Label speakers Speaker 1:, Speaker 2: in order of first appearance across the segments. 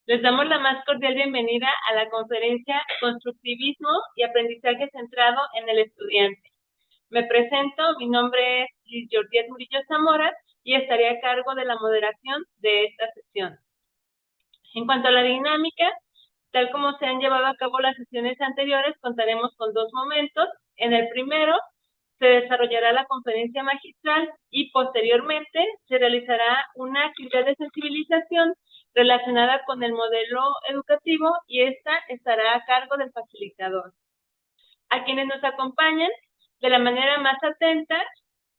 Speaker 1: Les damos la más cordial bienvenida a la conferencia Constructivismo y Aprendizaje Centrado en el Estudiante. Me presento, mi nombre es Liz Georgette Murillo Zamora y estaré a cargo de la moderación de esta sesión. En cuanto a la dinámica, tal como se han llevado a cabo las sesiones anteriores, contaremos con dos momentos. En el primero, se desarrollará la conferencia magistral y posteriormente se realizará una actividad de sensibilización relacionada con el modelo educativo y esta estará a cargo del facilitador. A quienes nos acompañan, de la manera más atenta,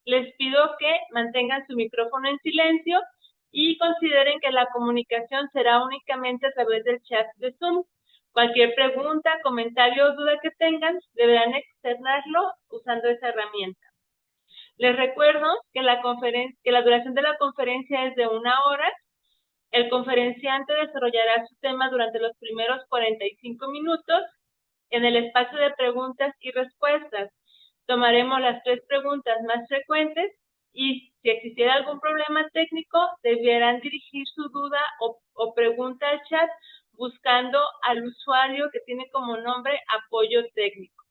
Speaker 1: les pido que mantengan su micrófono en silencio y consideren que la comunicación será únicamente a través del chat de Zoom. Cualquier pregunta, comentario o duda que tengan, deberán externarlo usando esa herramienta. Les recuerdo que la duración de la conferencia es de 1 hora. El conferenciante desarrollará su tema durante los primeros 45 minutos en el espacio de preguntas y respuestas. Tomaremos las 3 preguntas más frecuentes y si existiera algún problema técnico, deberán dirigir su duda o pregunta al chat buscando al usuario que tiene como nombre apoyo técnico.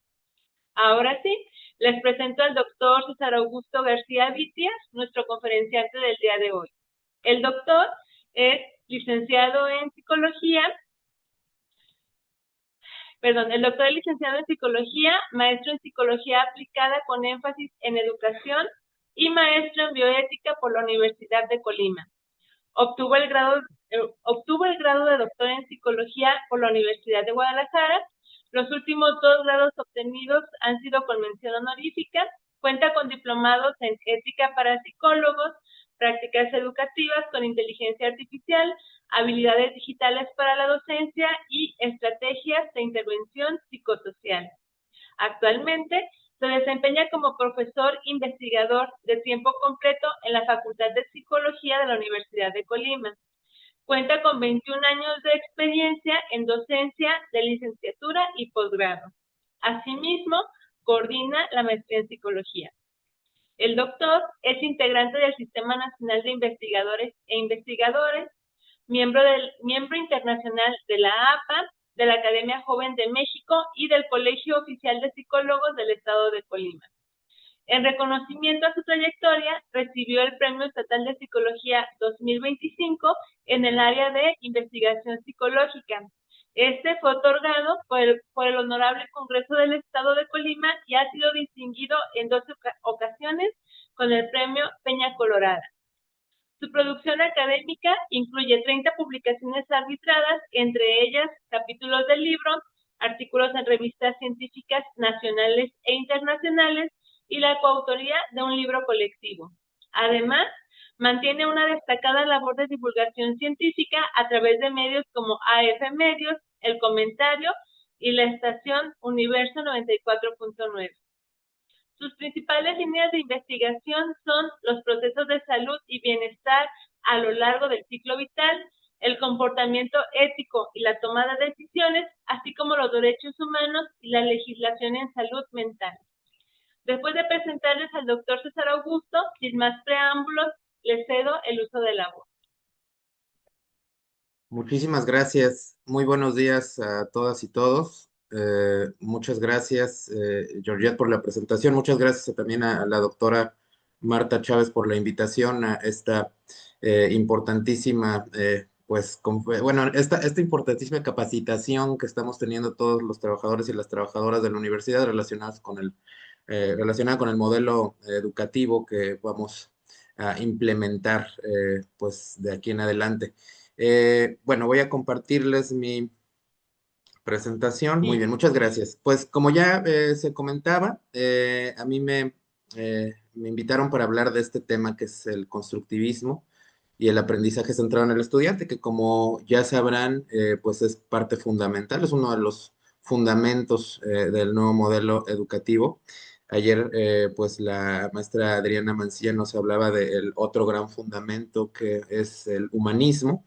Speaker 1: Ahora sí, les presento al doctor César Augusto García Vitia, nuestro conferenciante del día de hoy. El doctor es licenciado en psicología, el doctor es licenciado en psicología, maestro en psicología aplicada con énfasis en educación y maestro en bioética por la Universidad de Colima. Obtuvo el grado de doctor en psicología por la Universidad de Guadalajara. Los últimos 2 grados obtenidos han sido con mención honorífica. Cuenta con diplomados en ética para psicólogos, prácticas educativas con inteligencia artificial, habilidades digitales para la docencia y estrategias de intervención psicosocial. Actualmente se desempeña como profesor investigador de tiempo completo en la Facultad de Psicología de la Universidad de Colima. Cuenta con 21 años de experiencia en docencia de licenciatura y posgrado. Asimismo, coordina la maestría en psicología. El doctor es integrante del Sistema Nacional de Investigadores e Investigadores, miembro internacional de la APA, de la Academia Joven de México y del Colegio Oficial de Psicólogos del Estado de Colima. En reconocimiento a su trayectoria, recibió el Premio Estatal de Psicología 2025 en el área de investigación psicológica. Este fue otorgado por el Honorable Congreso del Estado de Colima y ha sido distinguido en 2 ocasiones con el Premio Peña Colorada. Su producción académica incluye 30 publicaciones arbitradas, entre ellas capítulos del libro, artículos en revistas científicas nacionales e internacionales y la coautoría de un libro colectivo. Además, mantiene una destacada labor de divulgación científica a través de medios como AF Medios, El Comentario y la estación Universo 94.9. Sus principales líneas de investigación son los procesos de salud y bienestar a lo largo del ciclo vital, el comportamiento ético y la toma de decisiones, así como los derechos humanos y la legislación en salud mental. Después de presentarles al doctor César Augusto, sin más preámbulos, le cedo el uso de la voz.
Speaker 2: Muchísimas gracias. Muy buenos días a todas y todos. Muchas gracias, Georgette, por la presentación. Muchas gracias también a la doctora Marta Chávez por la invitación a esta importantísima, esta importantísima capacitación que estamos teniendo todos los trabajadores y las trabajadoras de la universidad relacionada con el modelo educativo que vamos a implementar pues de aquí en adelante. Bueno, voy a compartirles mi presentación. Muy bien, muchas gracias. Pues como ya se comentaba, a mí me invitaron para hablar de este tema que es el constructivismo y el aprendizaje centrado en el estudiante, que como ya sabrán, pues es parte fundamental, es uno de los fundamentos del nuevo modelo educativo. Ayer, pues la maestra Adriana Mancilla nos hablaba del otro gran fundamento que es el humanismo.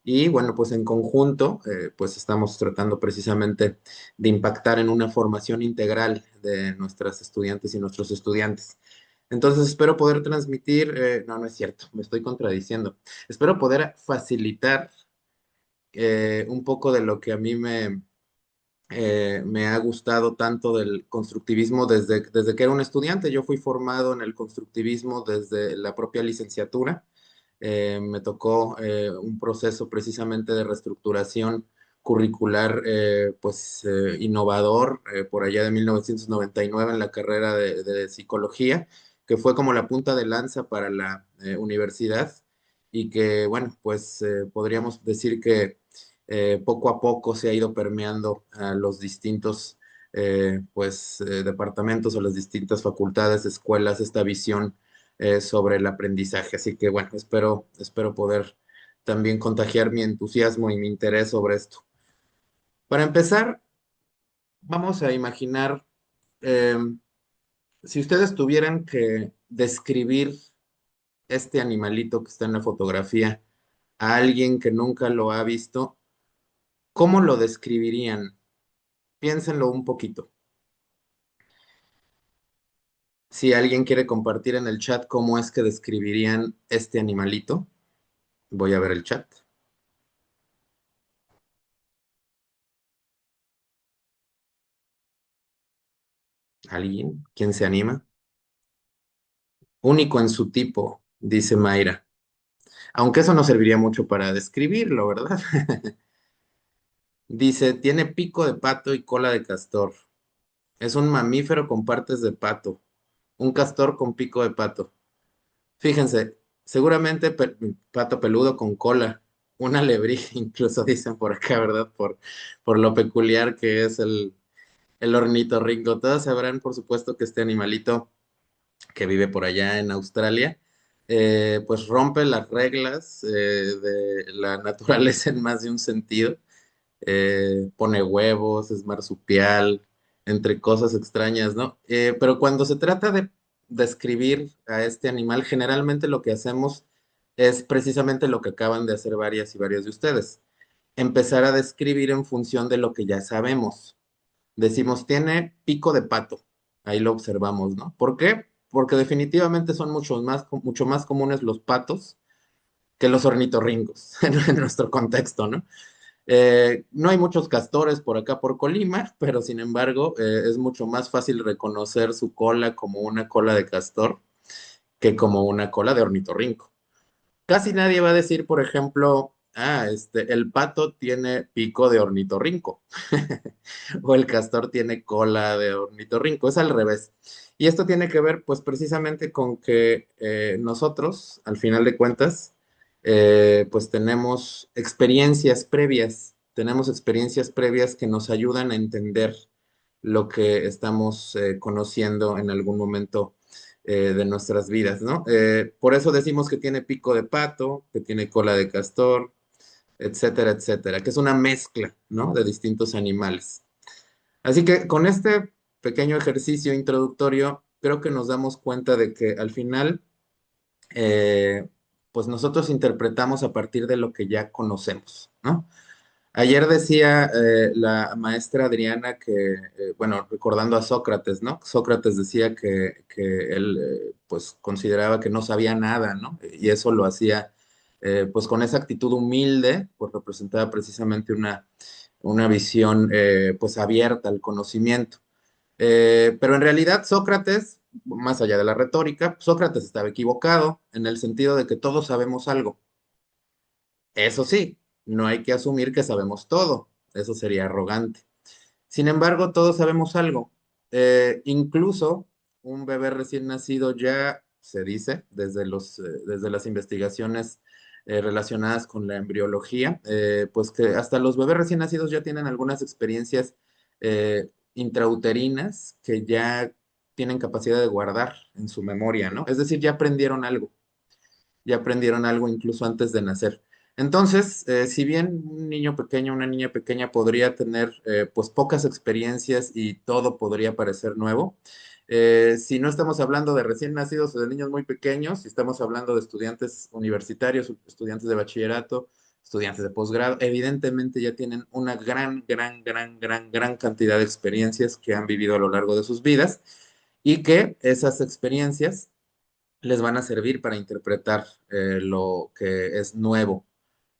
Speaker 2: Y bueno, pues en conjunto, pues estamos tratando precisamente de impactar en una formación integral de nuestras estudiantes y nuestros estudiantes. Entonces espero poder transmitir, no, no es cierto, me estoy contradiciendo. Espero poder facilitar un poco de lo que a mí me ha gustado tanto del constructivismo desde que era un estudiante. Yo fui formado en el constructivismo desde la propia licenciatura. Me tocó un proceso precisamente de reestructuración curricular, innovador, por allá de 1999 en la carrera de psicología, que fue como la punta de lanza para la universidad y que, bueno, pues podríamos decir que poco a poco se ha ido permeando a los distintos departamentos o las distintas facultades, escuelas, esta visión sobre el aprendizaje. Así que bueno, espero poder también contagiar mi entusiasmo y mi interés sobre esto. Para empezar, vamos a imaginar eh, si ustedes tuvieran que describir este animalito que está en la fotografía a alguien que nunca lo ha visto, ¿cómo lo describirían? Piénsenlo un poquito. Si alguien quiere compartir en el chat cómo es que describirían este animalito, voy a ver el chat. ¿Alguien? ¿Quién se anima? Único en su tipo, dice Mayra. Aunque eso no serviría mucho para describirlo, ¿verdad? Dice, tiene pico de pato y cola de castor. Es un mamífero con partes de pato. Un castor con pico de pato. Fíjense, seguramente pato peludo con cola. Una alebrije, incluso dicen por acá, ¿verdad? Por lo peculiar que es el ornitorrinco. Todos sabrán, por supuesto, que este animalito que vive por allá en Australia, pues rompe las reglas de la naturaleza en más de un sentido. Pone huevos, es marsupial, entre cosas extrañas, ¿no? Pero cuando se trata de describir a este animal, generalmente lo que hacemos es precisamente lo que acaban de hacer varias y varios de ustedes. Empezar a describir en función de lo que ya sabemos. Decimos, tiene pico de pato. Ahí lo observamos, ¿no? ¿Por qué? Porque definitivamente son mucho más comunes los patos que los ornitorrincos en nuestro contexto, ¿no? No hay muchos castores por acá por Colima, pero sin embargo es mucho más fácil reconocer su cola como una cola de castor que como una cola de ornitorrinco. Casi nadie va a decir, por ejemplo, el pato tiene pico de ornitorrinco o el castor tiene cola de ornitorrinco, es al revés. Y esto tiene que ver, pues, precisamente con que nosotros, al final de cuentas, pues tenemos experiencias previas que nos ayudan a entender lo que estamos conociendo en algún momento de nuestras vidas, ¿no? Por eso decimos que tiene pico de pato, que tiene cola de castor, etcétera, etcétera, que es una mezcla, ¿no? De distintos animales. Así que con este pequeño ejercicio introductorio, creo que nos damos cuenta de que al final, eh, pues nosotros interpretamos a partir de lo que ya conocemos, ¿no? Ayer decía la maestra Adriana que, bueno, recordando a Sócrates, ¿no? Sócrates decía que él, pues, consideraba que no sabía nada, ¿no? Y eso lo hacía, pues, con esa actitud humilde, pues, representaba precisamente una visión, pues, abierta al conocimiento. Pero en realidad Sócrates, más allá de la retórica, Sócrates estaba equivocado en el sentido de que todos sabemos algo. Eso sí, no hay que asumir que sabemos todo, eso sería arrogante. Sin embargo, todos sabemos algo. Incluso un bebé recién nacido ya se dice, desde las investigaciones relacionadas con la embriología, pues que hasta los bebés recién nacidos ya tienen algunas experiencias intrauterinas que ya tienen capacidad de guardar en su memoria, ¿no? Es decir, ya aprendieron algo incluso antes de nacer. Entonces, si bien un niño pequeño, una niña pequeña podría tener pues pocas experiencias y todo podría parecer nuevo, si no estamos hablando de recién nacidos o de niños muy pequeños, si estamos hablando de estudiantes universitarios, estudiantes de bachillerato, estudiantes de posgrado, evidentemente ya tienen una gran cantidad de experiencias que han vivido a lo largo de sus vidas y que esas experiencias les van a servir para interpretar lo que es nuevo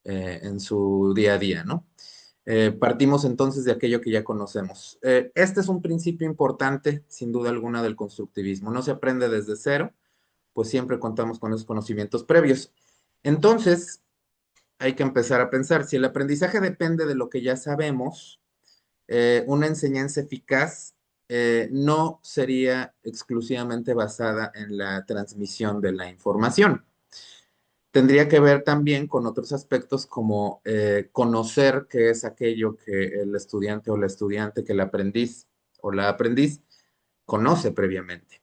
Speaker 2: en su día a día, ¿no? Partimos entonces de aquello que ya conocemos. Este es un principio importante, sin duda alguna, del constructivismo. No se aprende desde cero, pues siempre contamos con esos conocimientos previos. Entonces, hay que empezar a pensar, si el aprendizaje depende de lo que ya sabemos, una enseñanza eficaz no sería exclusivamente basada en la transmisión de la información. Tendría que ver también con otros aspectos como conocer qué es aquello que el estudiante o la estudiante, que el aprendiz o la aprendiz conoce previamente.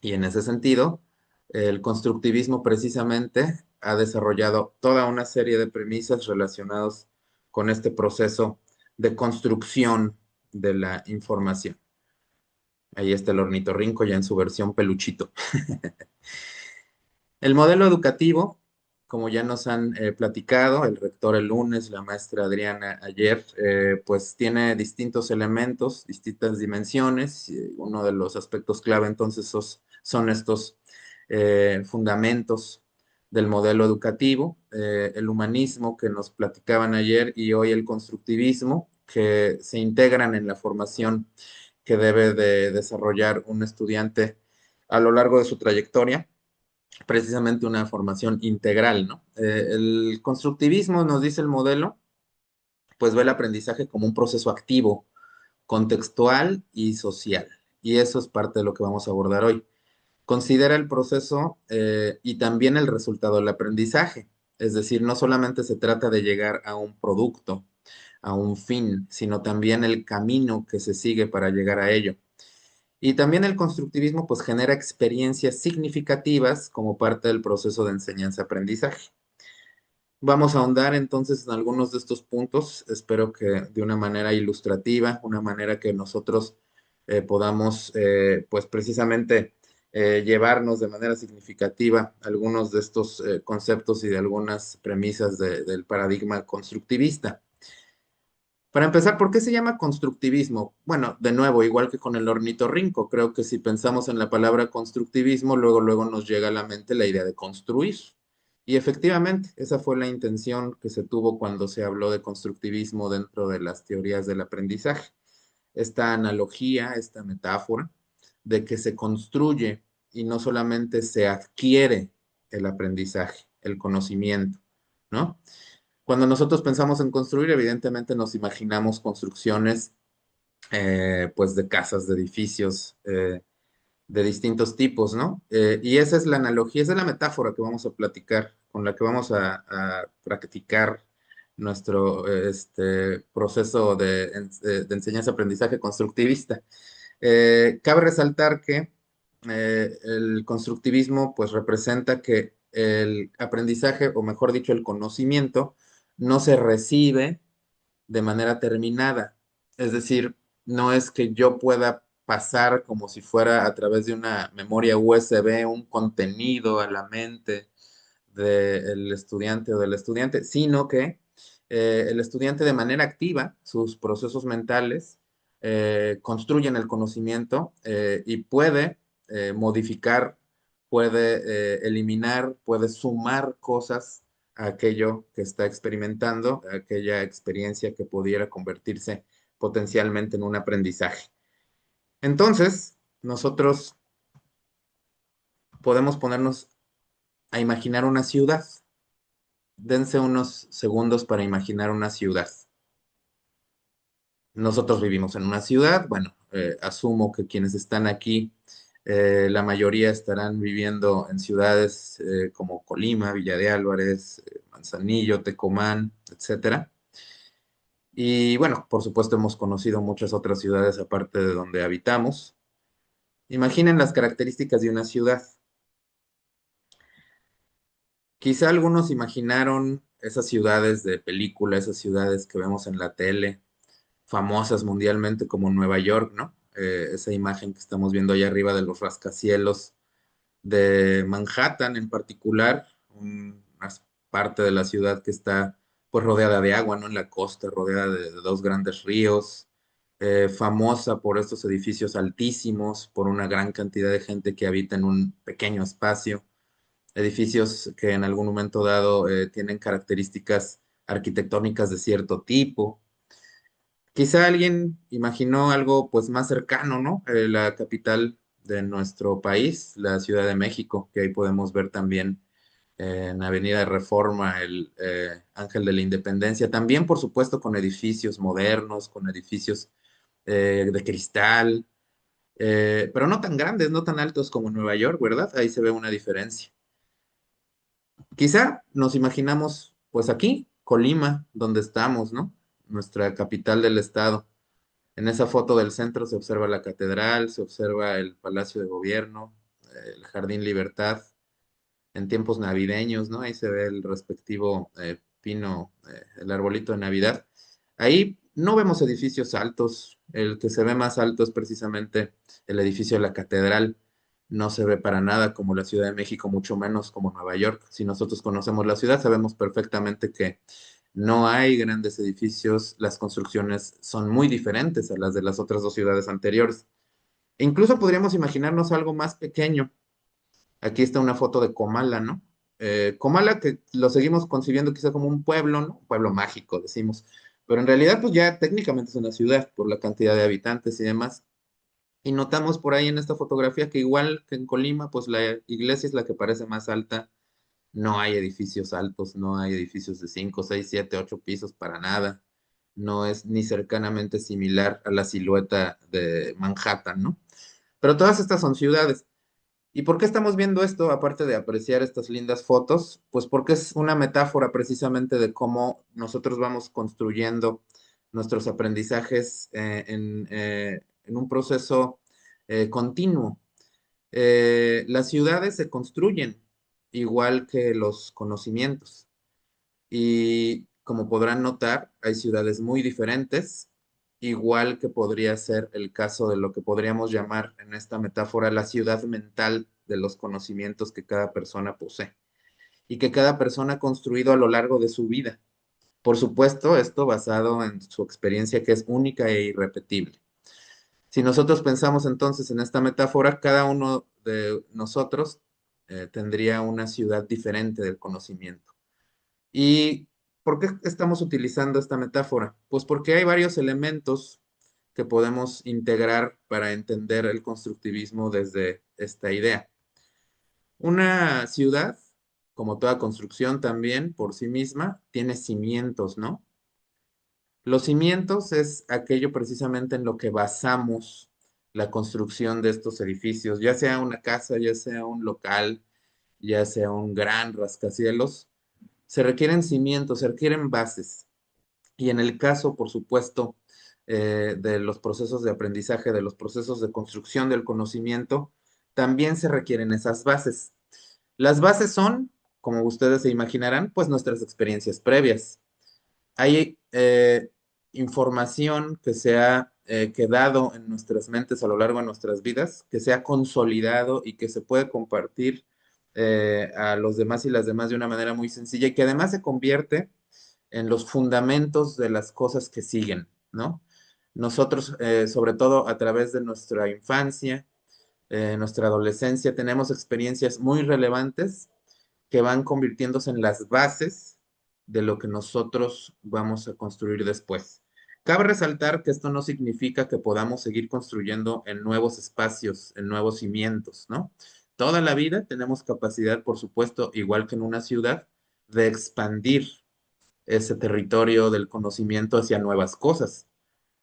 Speaker 2: Y en ese sentido, el constructivismo precisamente ha desarrollado toda una serie de premisas relacionadas con este proceso de construcción de la información. Ahí está el ornitorrinco ya en su versión peluchito. El modelo educativo, como ya nos han platicado, el rector el lunes, la maestra Adriana ayer, pues tiene distintos elementos, distintas dimensiones. Uno de los aspectos clave entonces son estos fundamentos del modelo educativo, el humanismo que nos platicaban ayer y hoy el constructivismo, que se integran en la formación que debe de desarrollar un estudiante a lo largo de su trayectoria, precisamente una formación integral, ¿no? El constructivismo, nos dice el modelo, pues ve el aprendizaje como un proceso activo, contextual y social. Y eso es parte de lo que vamos a abordar hoy. Considera el proceso y también el resultado del aprendizaje. Es decir, no solamente se trata de llegar a un producto, a un fin, sino también el camino que se sigue para llegar a ello. Y también el constructivismo pues genera experiencias significativas como parte del proceso de enseñanza-aprendizaje. Vamos a ahondar entonces en algunos de estos puntos, espero que de una manera ilustrativa, una manera que nosotros podamos pues precisamente llevarnos de manera significativa algunos de estos conceptos y de algunas premisas del paradigma constructivista. Para empezar, ¿por qué se llama constructivismo? Bueno, de nuevo, igual que con el ornitorrinco, creo que si pensamos en la palabra constructivismo, luego nos llega a la mente la idea de construir. Y efectivamente, esa fue la intención que se tuvo cuando se habló de constructivismo dentro de las teorías del aprendizaje. Esta analogía, esta metáfora de que se construye y no solamente se adquiere el aprendizaje, el conocimiento, ¿no? Cuando nosotros pensamos en construir, evidentemente nos imaginamos construcciones, pues de casas, de edificios, de distintos tipos, ¿no? Y esa es la analogía, esa es la metáfora que vamos a platicar, con la que vamos a practicar nuestro proceso de enseñanza-aprendizaje constructivista. Cabe resaltar que el constructivismo pues representa que el aprendizaje, o mejor dicho, el conocimiento, no se recibe de manera terminada. Es decir, no es que yo pueda pasar como si fuera a través de una memoria USB un contenido a la mente del estudiante o del estudiante, sino que el estudiante de manera activa, sus procesos mentales construyen el conocimiento y puede modificar, puede eliminar, puede sumar cosas a aquello que está experimentando, a aquella experiencia que pudiera convertirse potencialmente en un aprendizaje. Entonces, nosotros podemos ponernos a imaginar una ciudad. Dense unos segundos para imaginar una ciudad. Nosotros vivimos en una ciudad, bueno, asumo que quienes están aquí, la mayoría estarán viviendo en ciudades como Colima, Villa de Álvarez, Manzanillo, Tecomán, etcétera. Y bueno, por supuesto hemos conocido muchas otras ciudades aparte de donde habitamos. Imaginen las características de una ciudad. Quizá algunos imaginaron esas ciudades de película, esas ciudades que vemos en la tele, famosas mundialmente como Nueva York, ¿no? Esa imagen que estamos viendo ahí arriba de los rascacielos de Manhattan en particular, una parte de la ciudad que está pues rodeada de agua, ¿no? En la costa, rodeada de dos grandes ríos, famosa por estos edificios altísimos, por una gran cantidad de gente que habita en un pequeño espacio. edificios que en algún momento dado tienen características arquitectónicas de cierto tipo. Quizá alguien imaginó algo pues más cercano, ¿no? La capital de nuestro país, la Ciudad de México, que ahí podemos ver también en Avenida Reforma el Ángel de la Independencia, también por supuesto con edificios modernos, con edificios de cristal, pero no tan grandes, no tan altos como Nueva York, ¿verdad? Ahí se ve una diferencia. Quizá nos imaginamos, pues aquí, Colima, donde estamos, ¿no? Nuestra capital del estado. En esa foto del centro se observa la catedral, se observa el Palacio de Gobierno, el Jardín Libertad, en tiempos navideños, ¿no? Ahí se ve el respectivo pino, el arbolito de Navidad. Ahí no vemos edificios altos, el que se ve más alto es precisamente el edificio de la catedral. No se ve para nada como la Ciudad de México, mucho menos como Nueva York. Si nosotros conocemos la ciudad, sabemos perfectamente que no hay grandes edificios, las construcciones son muy diferentes a las de las otras dos ciudades anteriores. E incluso podríamos imaginarnos algo más pequeño. Aquí está una foto de Comala, ¿no? Comala que lo seguimos concibiendo quizá como un pueblo, ¿no? Un pueblo mágico, decimos. Pero en realidad, pues ya técnicamente es una ciudad por la cantidad de habitantes y demás. Y notamos por ahí en esta fotografía que igual que en Colima, pues la iglesia es la que parece más alta. No hay edificios altos, no hay edificios de 5, 6, 7, 8 pisos para nada. No es ni cercanamente similar a la silueta de Manhattan, ¿no? Pero todas estas son ciudades. ¿Y por qué estamos viendo esto, aparte de apreciar estas lindas fotos? Pues porque es una metáfora precisamente de cómo nosotros vamos construyendo nuestros aprendizajes en un proceso continuo. Las ciudades se construyen igual que los conocimientos. Y como podrán notar, hay ciudades muy diferentes, igual que podría ser el caso de lo que podríamos llamar en esta metáfora la ciudad mental de los conocimientos que cada persona posee y que cada persona ha construido a lo largo de su vida. Por supuesto, esto basado en su experiencia que es única e irrepetible. Si nosotros pensamos entonces en esta metáfora, cada uno de nosotros tendría una ciudad diferente del conocimiento. ¿Y por qué estamos utilizando esta metáfora? Pues porque hay varios elementos que podemos integrar para entender el constructivismo desde esta idea. Una ciudad, como toda construcción también por sí misma, tiene cimientos, ¿no? Los cimientos es aquello precisamente en lo que basamos la construcción de estos edificios, ya sea una casa, ya sea un local, ya sea un gran rascacielos. Se requieren cimientos, se requieren bases. Y en el caso, por supuesto, de los procesos de aprendizaje, de los procesos de construcción del conocimiento, también se requieren esas bases. Las bases son, como ustedes se imaginarán, pues nuestras experiencias previas. Hay información que se ha quedado en nuestras mentes a lo largo de nuestras vidas, que se ha consolidado y que se puede compartir a los demás y las demás de una manera muy sencilla y que además se convierte en los fundamentos de las cosas que siguen, ¿no? Nosotros, sobre todo a través de nuestra infancia, nuestra adolescencia, tenemos experiencias muy relevantes que van convirtiéndose en las bases de lo que nosotros vamos a construir después. Cabe resaltar que esto no significa que podamos seguir construyendo en nuevos espacios, en nuevos cimientos, ¿no? Toda la vida tenemos capacidad, por supuesto, igual que en una ciudad, de expandir ese territorio del conocimiento hacia nuevas cosas.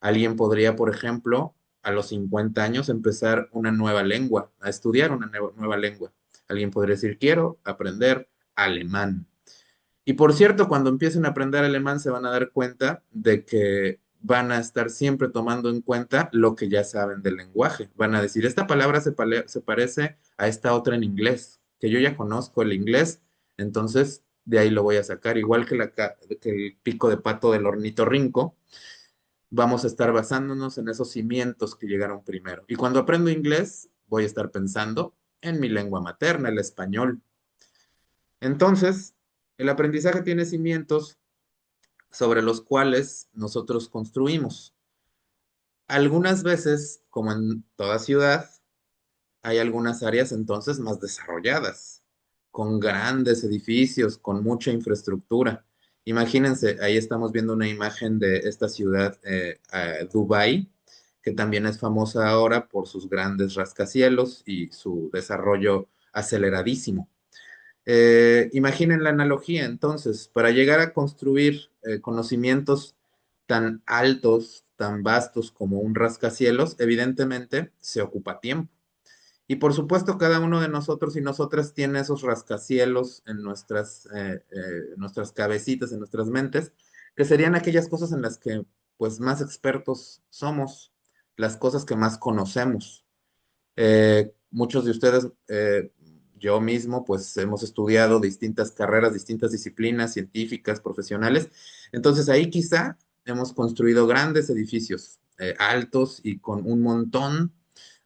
Speaker 2: Alguien podría, por ejemplo, a los 50 años empezar una nueva lengua, a estudiar una nueva lengua. Alguien podría decir, quiero aprender alemán. Y por cierto, cuando empiecen a aprender alemán se van a dar cuenta de que van a estar siempre tomando en cuenta lo que ya saben del lenguaje. Van a decir, esta palabra se parece a esta otra en inglés, que yo ya conozco el inglés, entonces de ahí lo voy a sacar. Igual que, que el pico de pato del ornitorrinco, vamos a estar basándonos en esos cimientos que llegaron primero. Y cuando aprendo inglés, voy a estar pensando en mi lengua materna, el español. Entonces, el aprendizaje tiene cimientos sobre los cuales nosotros construimos. Algunas veces, como en toda ciudad, hay algunas áreas entonces más desarrolladas. con grandes edificios, con mucha infraestructura. Imagínense, ahí estamos viendo una imagen de esta ciudad, Dubái, que también es famosa ahora por sus grandes rascacielos y su desarrollo aceleradísimo. Imaginen la analogía, entonces, para llegar a construir conocimientos tan altos, tan vastos como un rascacielos, evidentemente se ocupa tiempo. Y por supuesto, cada uno de nosotros y nosotras tiene esos rascacielos en nuestras cabecitas, en nuestras mentes, que serían aquellas cosas en las que pues más expertos somos, las cosas que más conocemos. Muchos de ustedes, yo mismo, pues hemos estudiado distintas carreras, distintas disciplinas científicas, profesionales. Entonces ahí quizá hemos construido grandes edificios, altos y con un montón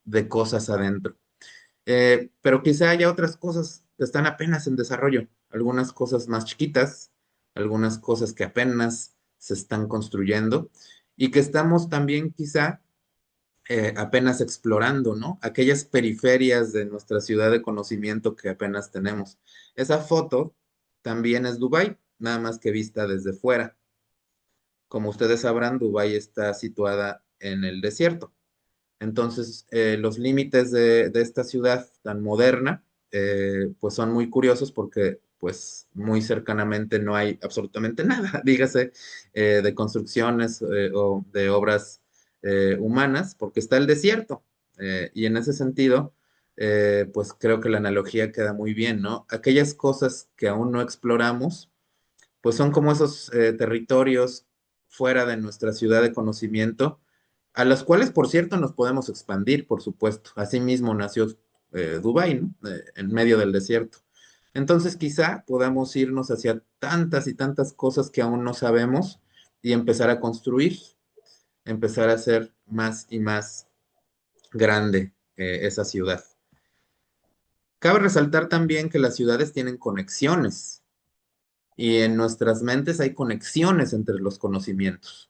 Speaker 2: de cosas adentro. Pero quizá haya otras cosas que están apenas en desarrollo, algunas cosas más chiquitas, algunas cosas que apenas se están construyendo y que estamos también quizá apenas explorando, ¿no? Aquellas periferias de nuestra ciudad de conocimiento que apenas tenemos. Esa foto también es Dubái, nada más que vista desde fuera. Como ustedes sabrán, Dubái está situada en el desierto. Entonces, los límites de esta ciudad tan moderna, pues son muy curiosos porque, pues, muy cercanamente no hay absolutamente nada, dígase, de construcciones o de obras humanas, porque está el desierto. Y en ese sentido, pues creo que la analogía queda muy bien, ¿no? Aquellas cosas que aún no exploramos, pues son como esos territorios fuera de nuestra ciudad de conocimiento, a los cuales, por cierto, nos podemos expandir, por supuesto. Asimismo nació Dubái, ¿no? En medio del desierto. Entonces, quizá podamos irnos hacia tantas y tantas cosas que aún no sabemos y empezar a construir, empezar a hacer más y más grande esa ciudad. Cabe resaltar también que las ciudades tienen conexiones y en nuestras mentes hay conexiones entre los conocimientos.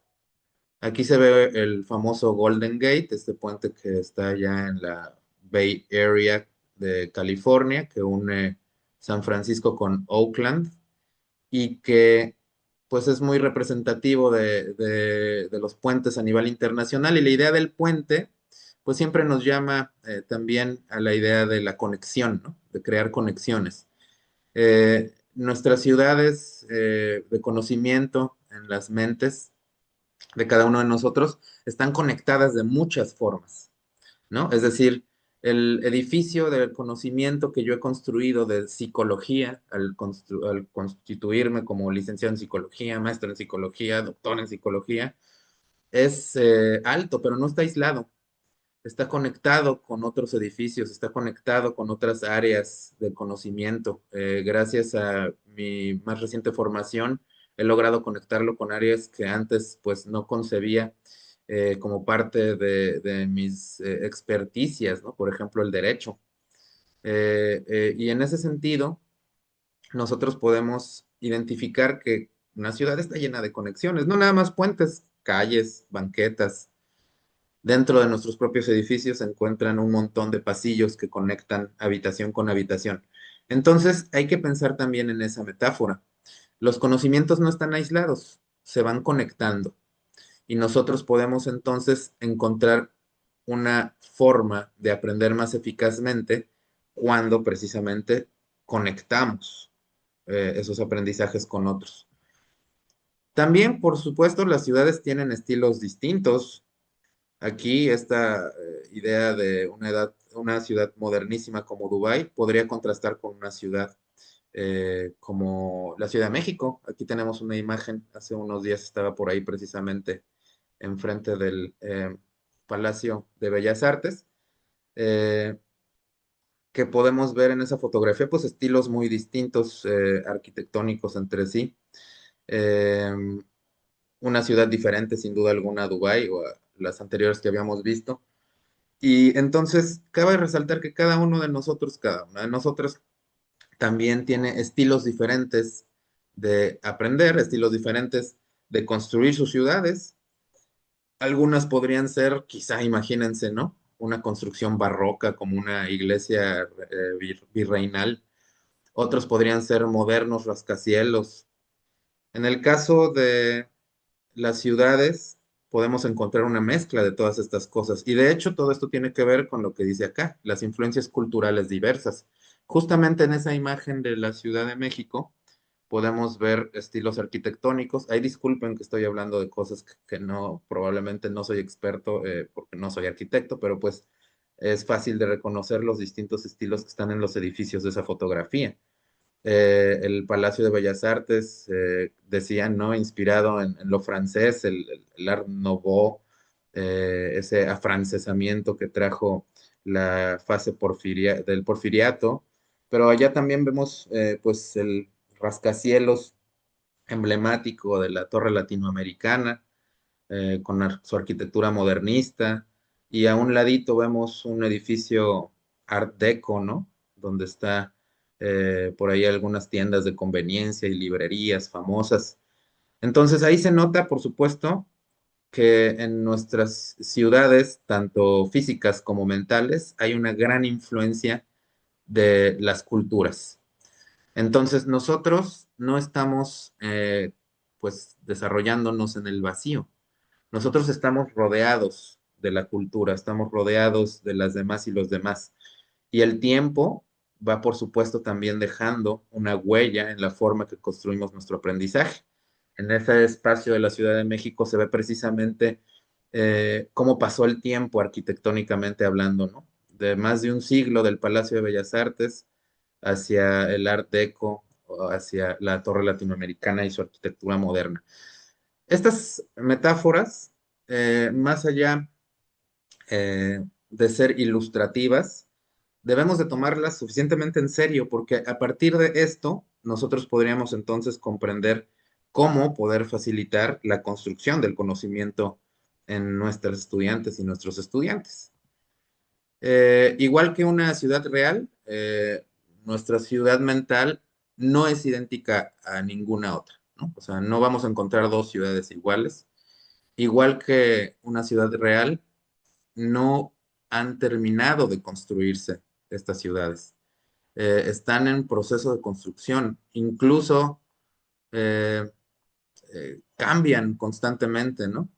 Speaker 2: Aquí se ve el famoso Golden Gate, este puente que está allá en la Bay Area de California, que une San Francisco con Oakland y que pues es muy representativo de los puentes a nivel internacional. Y la idea del puente pues siempre nos llama también a la idea de la conexión, ¿no? De crear conexiones. Nuestras ciudades de conocimiento en las mentes de cada uno de nosotros están conectadas de muchas formas, ¿no? Es decir, el edificio del conocimiento que yo he construido de psicología, al constituirme como licenciado en psicología, maestro en psicología, doctor en psicología, es alto, pero no está aislado. Está conectado con otros edificios, está conectado con otras áreas del conocimiento. Gracias a mi más reciente formación, he logrado conectarlo con áreas que antes pues no concebía como parte de mis experticias, ¿no? Por ejemplo, el derecho. Y en ese sentido, nosotros podemos identificar que una ciudad está llena de conexiones, no nada más puentes, calles, banquetas. Dentro de nuestros propios edificios se encuentran un montón de pasillos que conectan habitación con habitación. Entonces, hay que pensar también en esa metáfora. Los conocimientos no están aislados, se van conectando. Y nosotros podemos entonces encontrar una forma de aprender más eficazmente cuando precisamente conectamos esos aprendizajes con otros. También, por supuesto, las ciudades tienen estilos distintos. Aquí esta idea de una ciudad modernísima como Dubái podría contrastar con una ciudad como la Ciudad de México. Aquí tenemos una imagen, hace unos días estaba por ahí precisamente enfrente del Palacio de Bellas Artes, eh, que podemos ver en esa fotografía, pues estilos muy distintos arquitectónicos entre sí. Eh, una ciudad diferente, sin duda alguna, a Dubái o a las anteriores que habíamos visto. Y entonces, cabe resaltar que cada uno de nosotros, cada una de nosotros, también tiene estilos diferentes de aprender, estilos diferentes de construir sus ciudades. Algunas podrían ser, quizá imagínense, ¿no? Una construcción barroca como una iglesia virreinal, otros podrían ser modernos rascacielos. En el caso de las ciudades, podemos encontrar una mezcla de todas estas cosas. Y de hecho, todo esto tiene que ver con lo que dice acá, las influencias culturales diversas. Justamente en esa imagen de la Ciudad de México podemos ver estilos arquitectónicos. Ahí disculpen que estoy hablando de cosas que no, probablemente no soy experto porque no soy arquitecto, pero pues es fácil de reconocer los distintos estilos que están en los edificios de esa fotografía. El Palacio de Bellas Artes, decían, ¿no? Inspirado en lo francés, el Art Nouveau, ese afrancesamiento que trajo la fase del porfiriato, pero allá también vemos pues el rascacielos emblemático de la Torre Latinoamericana, con su arquitectura modernista, y a un ladito vemos un edificio Art Deco, ¿no? Donde está por ahí algunas tiendas de conveniencia y librerías famosas. Entonces ahí se nota, por supuesto, que en nuestras ciudades, tanto físicas como mentales, hay una gran influencia de las culturas. Entonces nosotros no estamos pues desarrollándonos en el vacío. Nosotros estamos rodeados de la cultura, estamos rodeados de las demás y los demás. Y el tiempo va, por supuesto, también dejando una huella en la forma que construimos nuestro aprendizaje. En ese espacio de la Ciudad de México se ve precisamente cómo pasó el tiempo arquitectónicamente hablando, ¿no? De más de un siglo del Palacio de Bellas Artes hacia el Art Deco, o hacia la Torre Latinoamericana y su arquitectura moderna. Estas metáforas, más allá de ser ilustrativas, debemos de tomarlas suficientemente en serio porque a partir de esto nosotros podríamos entonces comprender cómo poder facilitar la construcción del conocimiento en nuestros estudiantes y nuestros estudiantes. Igual que una ciudad real, nuestra ciudad mental no es idéntica a ninguna otra, ¿no? O sea, no vamos a encontrar dos ciudades iguales. Igual que una ciudad real, no han terminado de construirse estas ciudades. Están en proceso de construcción. Incluso eh, cambian constantemente, ¿no?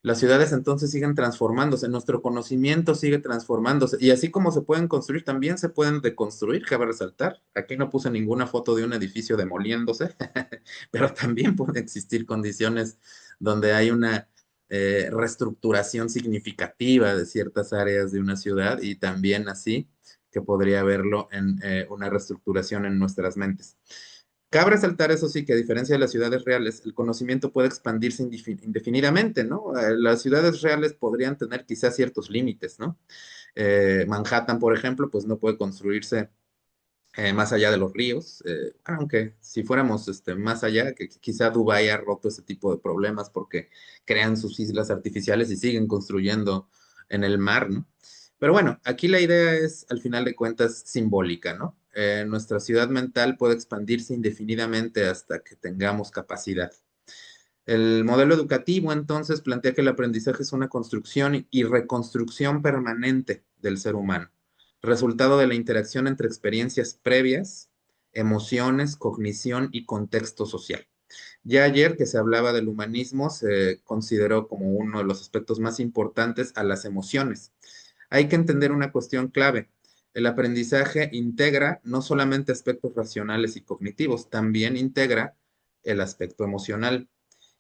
Speaker 2: Las ciudades entonces siguen transformándose, nuestro conocimiento sigue transformándose y así como se pueden construir, también se pueden deconstruir, cabe resaltar. Aquí no puse ninguna foto de un edificio demoliéndose, pero también pueden existir condiciones donde hay una reestructuración significativa de ciertas áreas de una ciudad y también así que podría verlo en una reestructuración en nuestras mentes. Cabe resaltar, eso sí, que a diferencia de las ciudades reales, el conocimiento puede expandirse indefinidamente, ¿no? Las ciudades reales podrían tener quizás ciertos límites, ¿no? Manhattan, por ejemplo, pues no puede construirse más allá de los ríos, aunque si fuéramos más allá, que quizá Dubái ha roto ese tipo de problemas porque crean sus islas artificiales y siguen construyendo en el mar, ¿no? Pero bueno, aquí la idea es, al final de cuentas, simbólica, ¿no? Nuestra ciudad mental puede expandirse indefinidamente hasta que tengamos capacidad. El modelo educativo entonces plantea que el aprendizaje es una construcción y reconstrucción permanente del ser humano, resultado de la interacción entre experiencias previas, emociones, cognición y contexto social. Ya ayer que se hablaba del humanismo, se consideró como uno de los aspectos más importantes a las emociones. Hay que entender una cuestión clave. El aprendizaje integra no solamente aspectos racionales y cognitivos, también integra el aspecto emocional.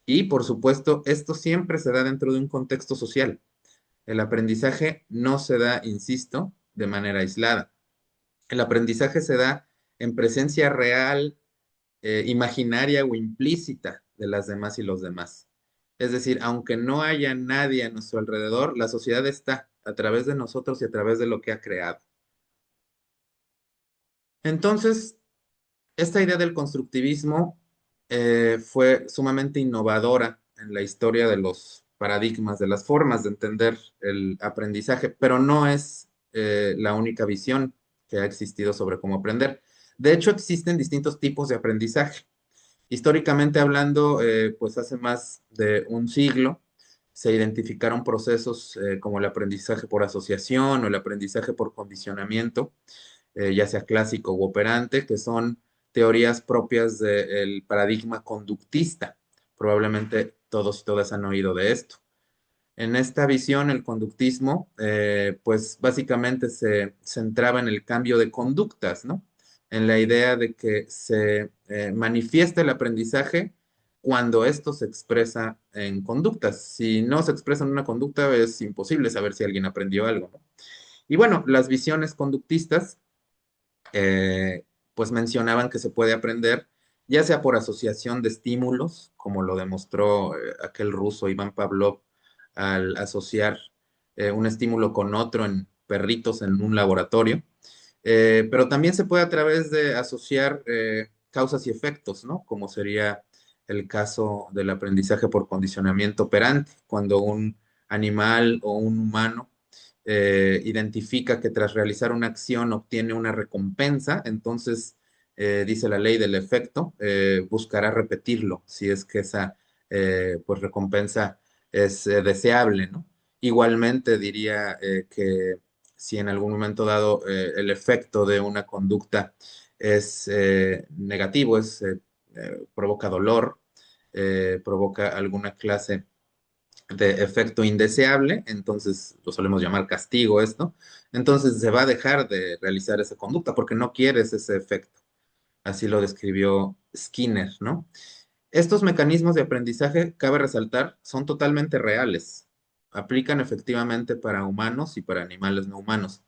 Speaker 2: Y por supuesto, esto siempre se da dentro de un contexto social. El aprendizaje no se da, insisto, de manera aislada. El aprendizaje se da en presencia real, imaginaria o implícita de las demás y los demás. Es decir, aunque no haya nadie a nuestro alrededor, la sociedad está a través de nosotros y a través de lo que ha creado. Entonces, esta idea del constructivismo fue sumamente innovadora en la historia de los paradigmas, de las formas de entender el aprendizaje, pero no es la única visión que ha existido sobre cómo aprender. De hecho, existen distintos tipos de aprendizaje. Históricamente hablando, pues hace más de un siglo se identificaron procesos como el aprendizaje por asociación o el aprendizaje por condicionamiento, ya sea clásico u operante, que son teorías propias del paradigma conductista. Probablemente todos y todas han oído de esto. En esta visión, el conductismo, pues básicamente se centraba en el cambio de conductas, ¿no? En la idea de que se manifiesta el aprendizaje cuando esto se expresa en conductas. Si no se expresa en una conducta, es imposible saber si alguien aprendió algo, ¿no? Y bueno, las visiones conductistas, pues mencionaban que se puede aprender, ya sea por asociación de estímulos, como lo demostró aquel ruso Iván Pavlov al asociar un estímulo con otro en perritos en un laboratorio, pero también se puede a través de asociar causas y efectos, ¿no? Como sería el caso del aprendizaje por condicionamiento operante, cuando un animal o un humano identifica que tras realizar una acción obtiene una recompensa, entonces dice la ley del efecto, buscará repetirlo si es que esa pues recompensa es deseable, ¿no? Igualmente diría que si en algún momento dado el efecto de una conducta es negativo, provoca dolor, provoca alguna clase de efecto indeseable, entonces lo solemos llamar castigo esto, entonces se va a dejar de realizar esa conducta porque no quieres ese efecto. Así lo describió Skinner, ¿no? Estos mecanismos de aprendizaje, cabe resaltar, son totalmente reales. Aplican efectivamente para humanos y para animales no humanos.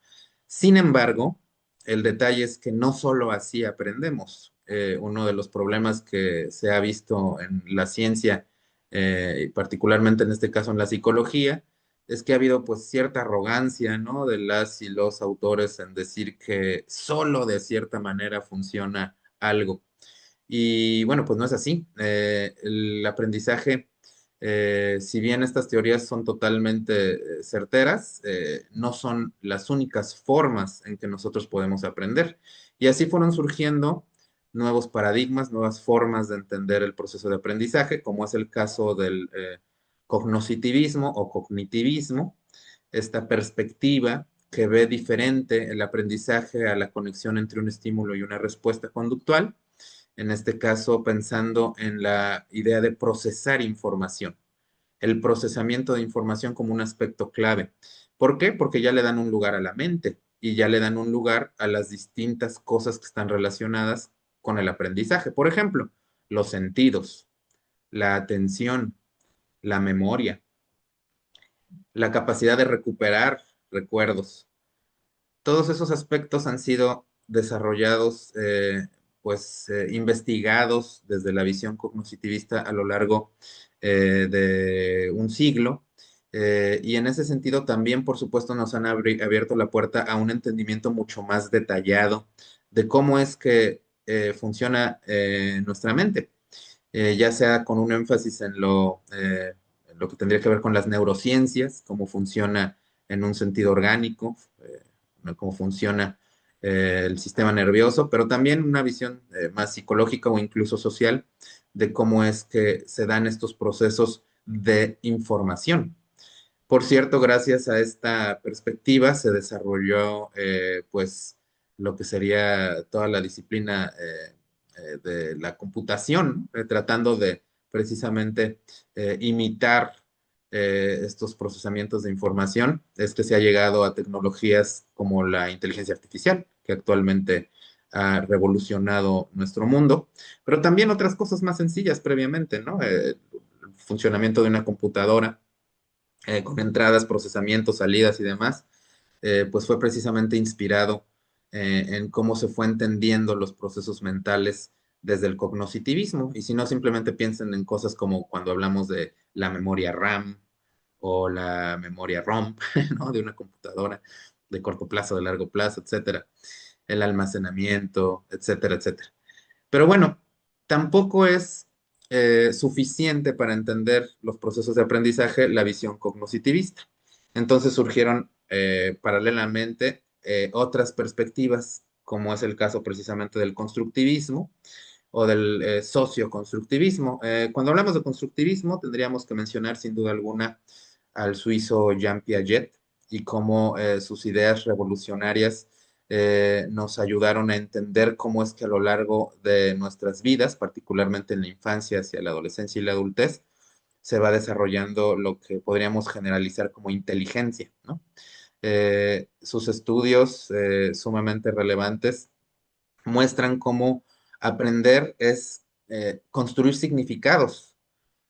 Speaker 2: Sin embargo, el detalle es que no solo así aprendemos. Uno de los problemas que se ha visto en la ciencia, y particularmente en este caso en la psicología, es que ha habido pues cierta arrogancia, ¿no? De las y los autores en decir que solo de cierta manera funciona algo. Y bueno, pues no es así. El aprendizaje, si bien estas teorías son totalmente certeras, no son las únicas formas en que nosotros podemos aprender. Y así fueron surgiendo nuevos paradigmas, nuevas formas de entender el proceso de aprendizaje, como es el caso del cognoscitivismo o cognitivismo, esta perspectiva que ve diferente el aprendizaje a la conexión entre un estímulo y una respuesta conductual, en este caso pensando en la idea de procesar información, el procesamiento de información como un aspecto clave. ¿Por qué? Porque ya le dan un lugar a la mente y ya le dan un lugar a las distintas cosas que están relacionadas con el aprendizaje. Por ejemplo, los sentidos, la atención, la memoria, la capacidad de recuperar recuerdos. Todos esos aspectos han sido desarrollados, investigados desde la visión cognitivista a lo largo de un siglo. Y en ese sentido también, por supuesto, nos han abierto la puerta a un entendimiento mucho más detallado de cómo es que funciona nuestra mente, ya sea con un énfasis en lo que tendría que ver con las neurociencias, cómo funciona en un sentido orgánico, cómo funciona el sistema nervioso, pero también una visión más psicológica o incluso social de cómo es que se dan estos procesos de información. Por cierto, gracias a esta perspectiva se desarrolló pues lo que sería toda la disciplina de la computación, ¿no? Tratando de precisamente imitar estos procesamientos de información. Se ha llegado a tecnologías como la inteligencia artificial, que actualmente ha revolucionado nuestro mundo, pero también otras cosas más sencillas previamente, ¿no? El funcionamiento de una computadora con entradas, procesamientos, salidas y demás, pues fue precisamente inspirado en cómo se fue entendiendo los procesos mentales desde el cognoscitivismo. Y si no, simplemente piensen en cosas como cuando hablamos de la memoria RAM o la memoria ROM, ¿no? De una computadora de corto plazo, de largo plazo, etcétera. El almacenamiento, etcétera, etcétera. Pero bueno, tampoco es suficiente para entender los procesos de aprendizaje la visión cognitivista. Entonces surgieron paralelamente otras perspectivas, como es el caso precisamente del constructivismo o del socioconstructivismo. Cuando hablamos de constructivismo, tendríamos que mencionar sin duda alguna al suizo Jean Piaget y cómo sus ideas revolucionarias nos ayudaron a entender cómo es que a lo largo de nuestras vidas, particularmente en la infancia, hacia la adolescencia y la adultez, se va desarrollando lo que podríamos generalizar como inteligencia, ¿no? Sus estudios sumamente relevantes muestran cómo aprender es construir significados,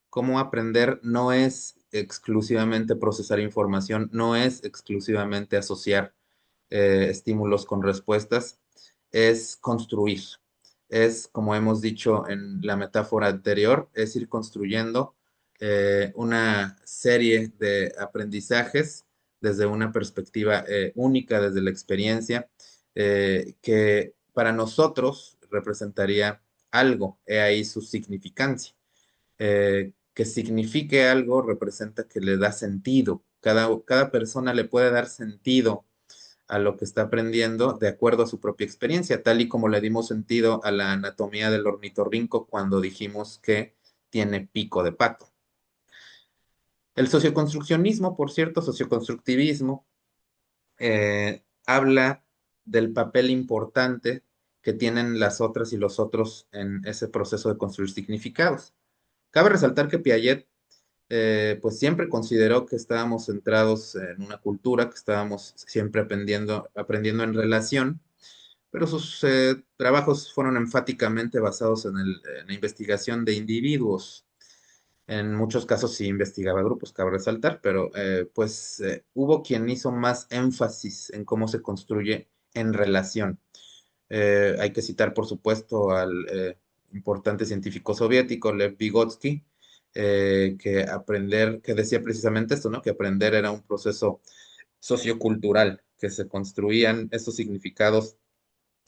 Speaker 2: cómo aprender no es exclusivamente procesar información, no es exclusivamente asociar estímulos con respuestas, es construir. Es, como hemos dicho en la metáfora anterior, es ir construyendo una serie de aprendizajes desde una perspectiva única, desde la experiencia, que para nosotros representaría algo, he ahí su significancia. Que signifique algo representa que le da sentido. Cada persona le puede dar sentido a lo que está aprendiendo de acuerdo a su propia experiencia, tal y como le dimos sentido a la anatomía del ornitorrinco cuando dijimos que tiene pico de pato. El socioconstruccionismo, por cierto, socioconstructivismo, habla del papel importante que tienen las otras y los otros en ese proceso de construir significados. Cabe resaltar que Piaget pues siempre consideró que estábamos centrados en una cultura, que estábamos siempre aprendiendo en relación, pero sus trabajos fueron enfáticamente basados en la investigación de individuos. En muchos casos sí investigaba grupos, cabe resaltar, pero pues hubo quien hizo más énfasis en cómo se construye en relación. Hay que citar, por supuesto, al importante científico soviético Lev Vygotsky, que decía precisamente esto, ¿no? Que aprender era un proceso sociocultural, que se construían estos significados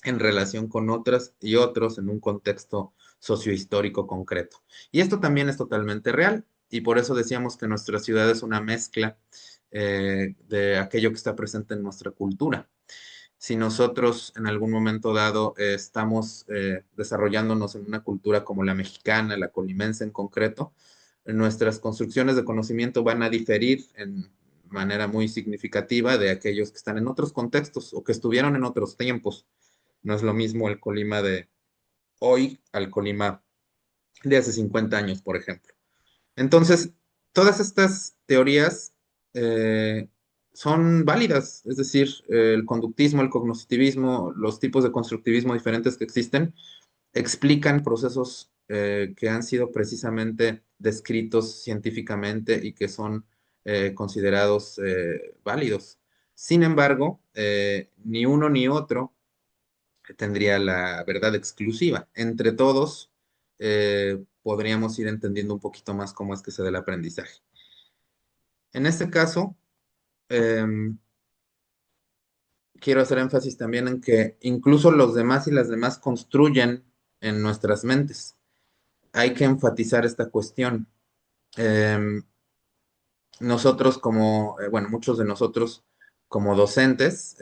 Speaker 2: en relación con otras y otros en un contexto sociohistórico concreto. Y esto también es totalmente real, y por eso decíamos que nuestra ciudad es una mezcla de aquello que está presente en nuestra cultura. Si nosotros en algún momento dado estamos desarrollándonos en una cultura como la mexicana, la colimense en concreto, nuestras construcciones de conocimiento van a diferir en manera muy significativa de aquellos que están en otros contextos o que estuvieron en otros tiempos. No es lo mismo el Colima de hoy al Colima de hace 50 años, por ejemplo. Entonces, todas estas teorías eh, son válidas, es decir, el conductismo, el cognitivismo, los tipos de constructivismo diferentes que existen, explican procesos que han sido precisamente descritos científicamente y que son considerados válidos. Sin embargo, ni uno ni otro tendría la verdad exclusiva. Entre todos, podríamos ir entendiendo un poquito más cómo es que se da el aprendizaje. En este caso, em, quiero hacer énfasis también en que incluso los demás y las demás construyen en nuestras mentes. Hay que enfatizar esta cuestión. Em, Nosotros como, bueno, muchos de nosotros como docentes,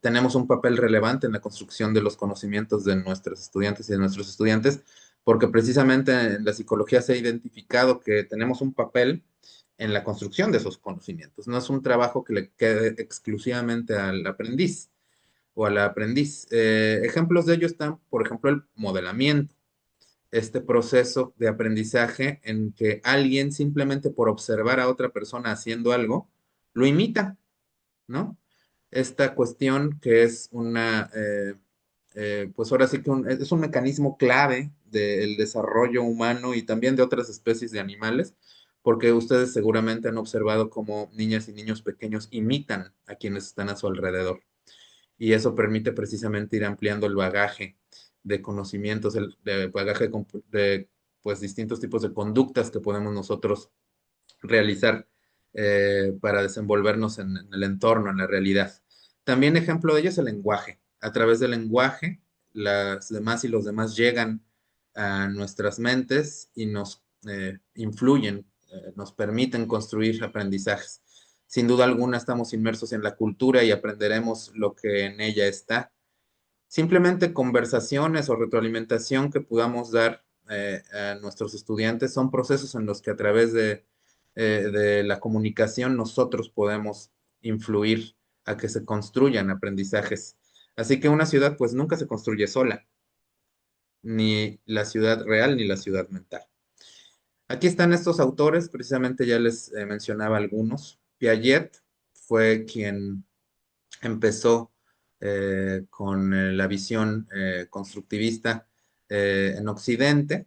Speaker 2: tenemos un papel relevante en la construcción de los conocimientos de nuestros estudiantes y de nuestros estudiantes, porque precisamente en la psicología se ha identificado que tenemos un papel en la construcción de esos conocimientos. No es un trabajo que le quede exclusivamente al aprendiz o a la aprendiz. Ejemplos de ello están, por ejemplo, el modelamiento, este proceso de aprendizaje en que alguien simplemente por observar a otra persona haciendo algo, lo imita, ¿no? Esta cuestión que es pues ahora sí que es un mecanismo clave del desarrollo humano y también de otras especies de animales, porque ustedes seguramente han observado cómo niñas y niños pequeños imitan a quienes están a su alrededor y eso permite precisamente ir ampliando el bagaje de conocimientos, el bagaje de pues, distintos tipos de conductas que podemos nosotros realizar para desenvolvernos en el entorno, en la realidad. También ejemplo de ello es el lenguaje. A través del lenguaje, las demás y los demás llegan a nuestras mentes y nos influyen, nos permiten construir aprendizajes. Sin duda alguna estamos inmersos en la cultura y aprenderemos lo que en ella está. Simplemente conversaciones o retroalimentación que podamos dar a nuestros estudiantes son procesos en los que a través de la comunicación nosotros podemos influir a que se construyan aprendizajes Así que una ciudad pues nunca se construye sola, ni la ciudad real ni la ciudad mental. Aquí están estos autores, precisamente ya les mencionaba algunos. Piaget fue quien empezó con la visión constructivista en Occidente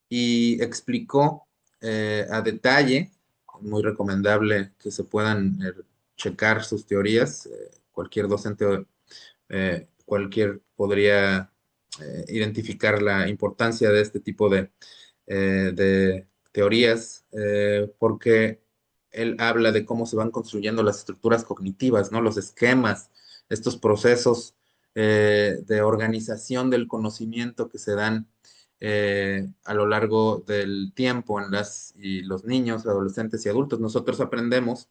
Speaker 2: y explicó a detalle, muy recomendable que se puedan checar sus teorías, cualquier docente, cualquier podría identificar la importancia de este tipo de teorías, porque él habla de cómo se van construyendo las estructuras cognitivas, ¿no? Los esquemas, estos procesos de organización del conocimiento que se dan a lo largo del tiempo en y los niños, adolescentes y adultos. Nosotros aprendemos,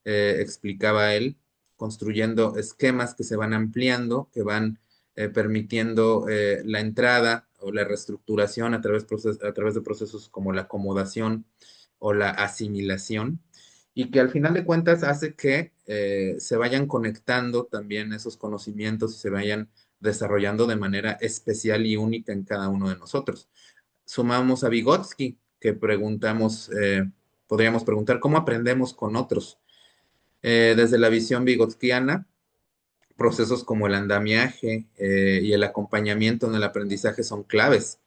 Speaker 2: explicaba él, construyendo esquemas que se van ampliando, que van permitiendo la entrada o la reestructuración a través de procesos como la acomodación o la asimilación, y que al final de cuentas hace que se vayan conectando también esos conocimientos y se vayan desarrollando de manera especial y única en cada uno de nosotros. Sumamos a Vygotsky, que podríamos preguntar, ¿cómo aprendemos con otros? Desde la visión vygotskiana, procesos como el andamiaje y el acompañamiento en el aprendizaje son claves.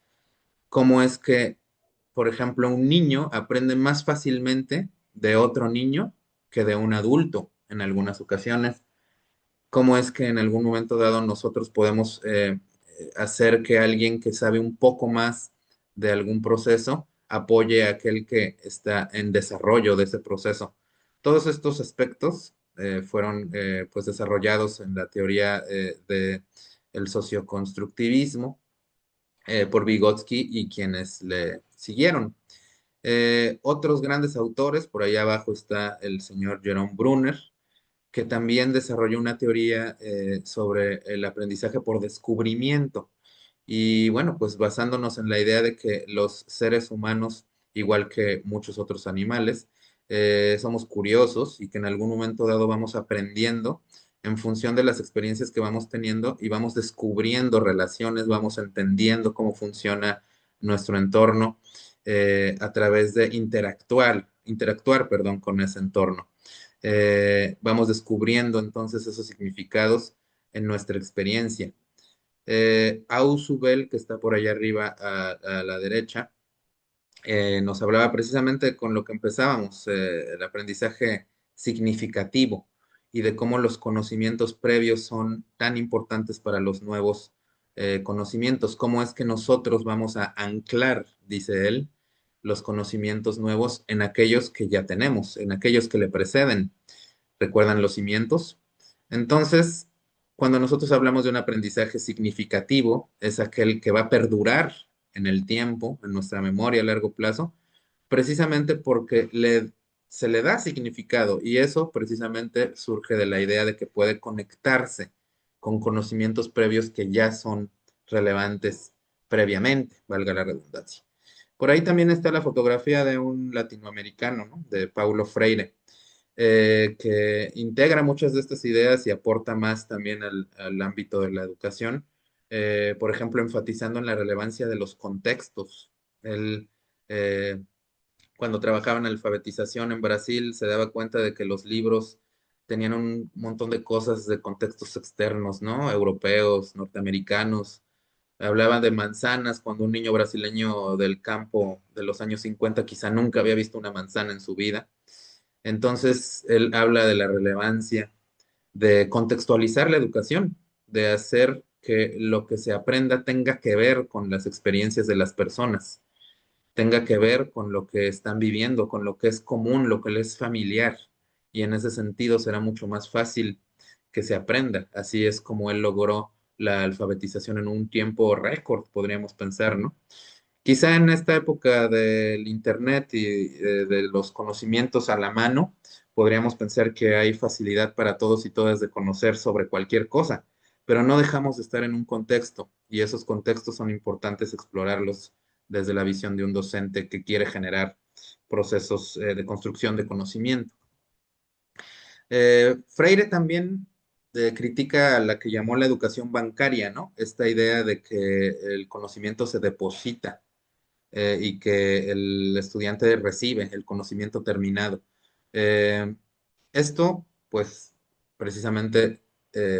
Speaker 2: ¿Cómo es que, por ejemplo, un niño aprende más fácilmente de otro niño que de un adulto en algunas ocasiones? ¿Cómo es que en algún momento dado nosotros podemos hacer que alguien que sabe un poco más de algún proceso apoye a aquel que está en desarrollo de ese proceso? Todos estos aspectos fueron pues desarrollados en la teoría de el socioconstructivismo por Vygotsky y quienes le siguieron. Otros grandes autores, por ahí abajo está el señor Jerome Brunner, que también desarrolló una teoría sobre el aprendizaje por descubrimiento. Y bueno, pues basándonos en la idea de que los seres humanos, igual que muchos otros animales, somos curiosos y que en algún momento dado vamos aprendiendo en función de las experiencias que vamos teniendo y vamos descubriendo relaciones, vamos entendiendo cómo funciona nuestro entorno a través de interactuar, perdón, con ese entorno. Vamos descubriendo entonces esos significados en nuestra experiencia. Ausubel, que está por allá arriba a la derecha, nos hablaba precisamente con lo que empezábamos, el aprendizaje significativo y de cómo los conocimientos previos son tan importantes para los nuevos conocimientos, cómo es que nosotros vamos a anclar, dice él, los conocimientos nuevos en aquellos que ya tenemos, en aquellos que le preceden. ¿Recuerdan los cimientos? Entonces, cuando nosotros hablamos de un aprendizaje significativo, es aquel que va a perdurar en el tiempo, en nuestra memoria a largo plazo, precisamente porque se le da significado y eso precisamente surge de la idea de que puede conectarse con conocimientos previos que ya son relevantes previamente, valga la redundancia. Por ahí también está la fotografía de un latinoamericano, ¿no? De Paulo Freire, que integra muchas de estas ideas y aporta más también al ámbito de la educación, por ejemplo, enfatizando en la relevancia de los contextos. Él, eh, cuando trabajaba en alfabetización en Brasil, se daba cuenta de que los libros tenían un montón de cosas de contextos externos, ¿no? Europeos, norteamericanos. Hablaban de manzanas cuando un niño brasileño del campo de los años 50 quizá nunca había visto una manzana en su vida. Entonces, él habla de la relevancia de contextualizar la educación, de hacer que lo que se aprenda tenga que ver con las experiencias de las personas, tenga que ver con lo que están viviendo, con lo que es común, lo que les es familiar. Y en ese sentido será mucho más fácil que se aprenda. Así es como él logró la alfabetización en un tiempo récord, podríamos pensar, ¿no? Quizá en esta época del Internet y de los conocimientos a la mano, podríamos pensar que hay facilidad para todos y todas de conocer sobre cualquier cosa, pero no dejamos de estar en un contexto y esos contextos son importantes explorarlos desde la visión de un docente que quiere generar procesos de construcción de conocimiento. Freire también critica a la que llamó la educación bancaria, ¿no? Esta idea de que el conocimiento se deposita y que el estudiante recibe el conocimiento terminado. Eh, Esto, pues, precisamente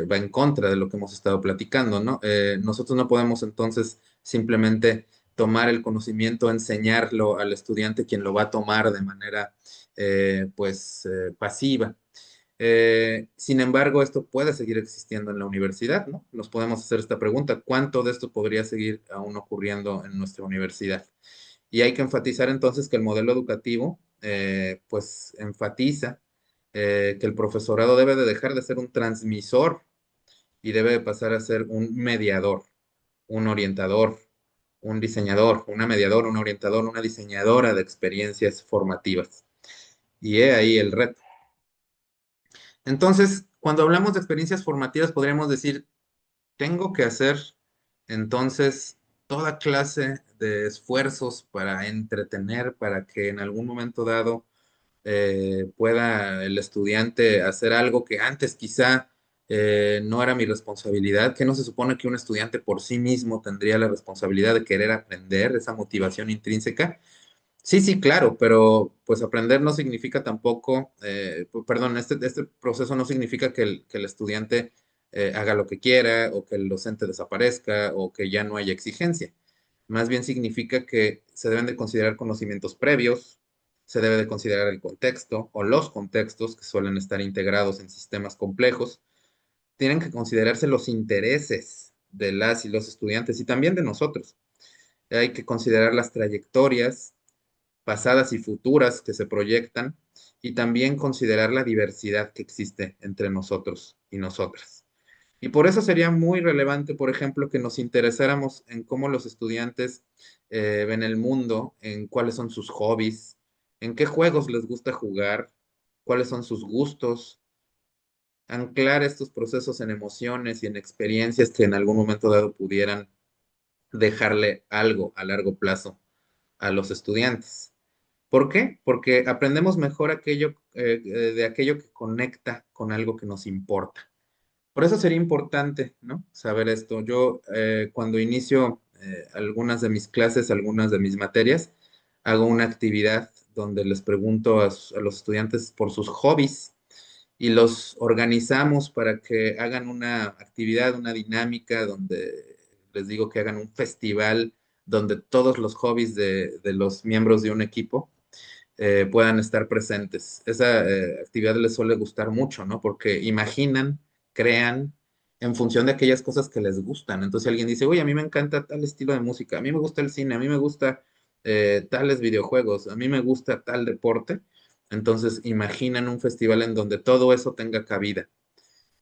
Speaker 2: va en contra de lo que hemos estado platicando, ¿no? Nosotros no podemos entonces simplemente tomar el conocimiento, enseñarlo al estudiante, quien lo va a tomar de manera, pasiva. Sin embargo, esto puede seguir existiendo en la universidad, ¿no? Nos podemos hacer esta pregunta: ¿cuánto de esto podría seguir aún ocurriendo en nuestra universidad? Y hay que enfatizar entonces que el modelo educativo, pues, enfatiza que el profesorado debe de dejar de ser un transmisor y debe de pasar a ser un mediador, un orientador, un diseñador, una mediadora, un orientador, una diseñadora de experiencias formativas. Y he ahí el reto. Entonces, cuando hablamos de experiencias formativas, podríamos decir, tengo que hacer entonces toda clase de esfuerzos para entretener, para que en algún momento dado pueda el estudiante hacer algo que antes quizá no era mi responsabilidad, que no se supone que un estudiante por sí mismo tendría la responsabilidad de querer aprender, esa motivación intrínseca. Sí, sí, claro, pero pues aprender no significa tampoco, perdón, este proceso no significa que el estudiante haga lo que quiera o que el docente desaparezca o que ya no haya exigencia. Más bien significa que se deben de considerar conocimientos previos, se debe de considerar el contexto o los contextos que suelen estar integrados en sistemas complejos. Tienen que considerarse los intereses de las y los estudiantes y también de nosotros. Hay que considerar las trayectorias pasadas y futuras que se proyectan, y también considerar la diversidad que existe entre nosotros y nosotras. Y por eso sería muy relevante, por ejemplo, que nos interesáramos en cómo los estudiantes ven el mundo, en cuáles son sus hobbies, en qué juegos les gusta jugar, cuáles son sus gustos, anclar estos procesos en emociones y en experiencias que en algún momento dado pudieran dejarle algo a largo plazo a los estudiantes. ¿Por qué? Porque aprendemos mejor de aquello que conecta con algo que nos importa. Por eso sería importante, ¿no? Saber esto. Yo, cuando inicio algunas de mis clases, algunas de mis materias, hago una actividad donde les pregunto a los estudiantes por sus hobbies y los organizamos para que hagan una actividad, una dinámica donde les digo que hagan un festival donde todos los hobbies de los miembros de un equipo puedan estar presentes. Esa actividad les suele gustar mucho, ¿no? Porque imaginan, crean en función de aquellas cosas que les gustan. Entonces, si alguien dice, oye, a mí me encanta tal estilo de música, a mí me gusta el cine, a mí me gusta tales videojuegos, a mí me gusta tal deporte, entonces imaginan un festival en donde todo eso tenga cabida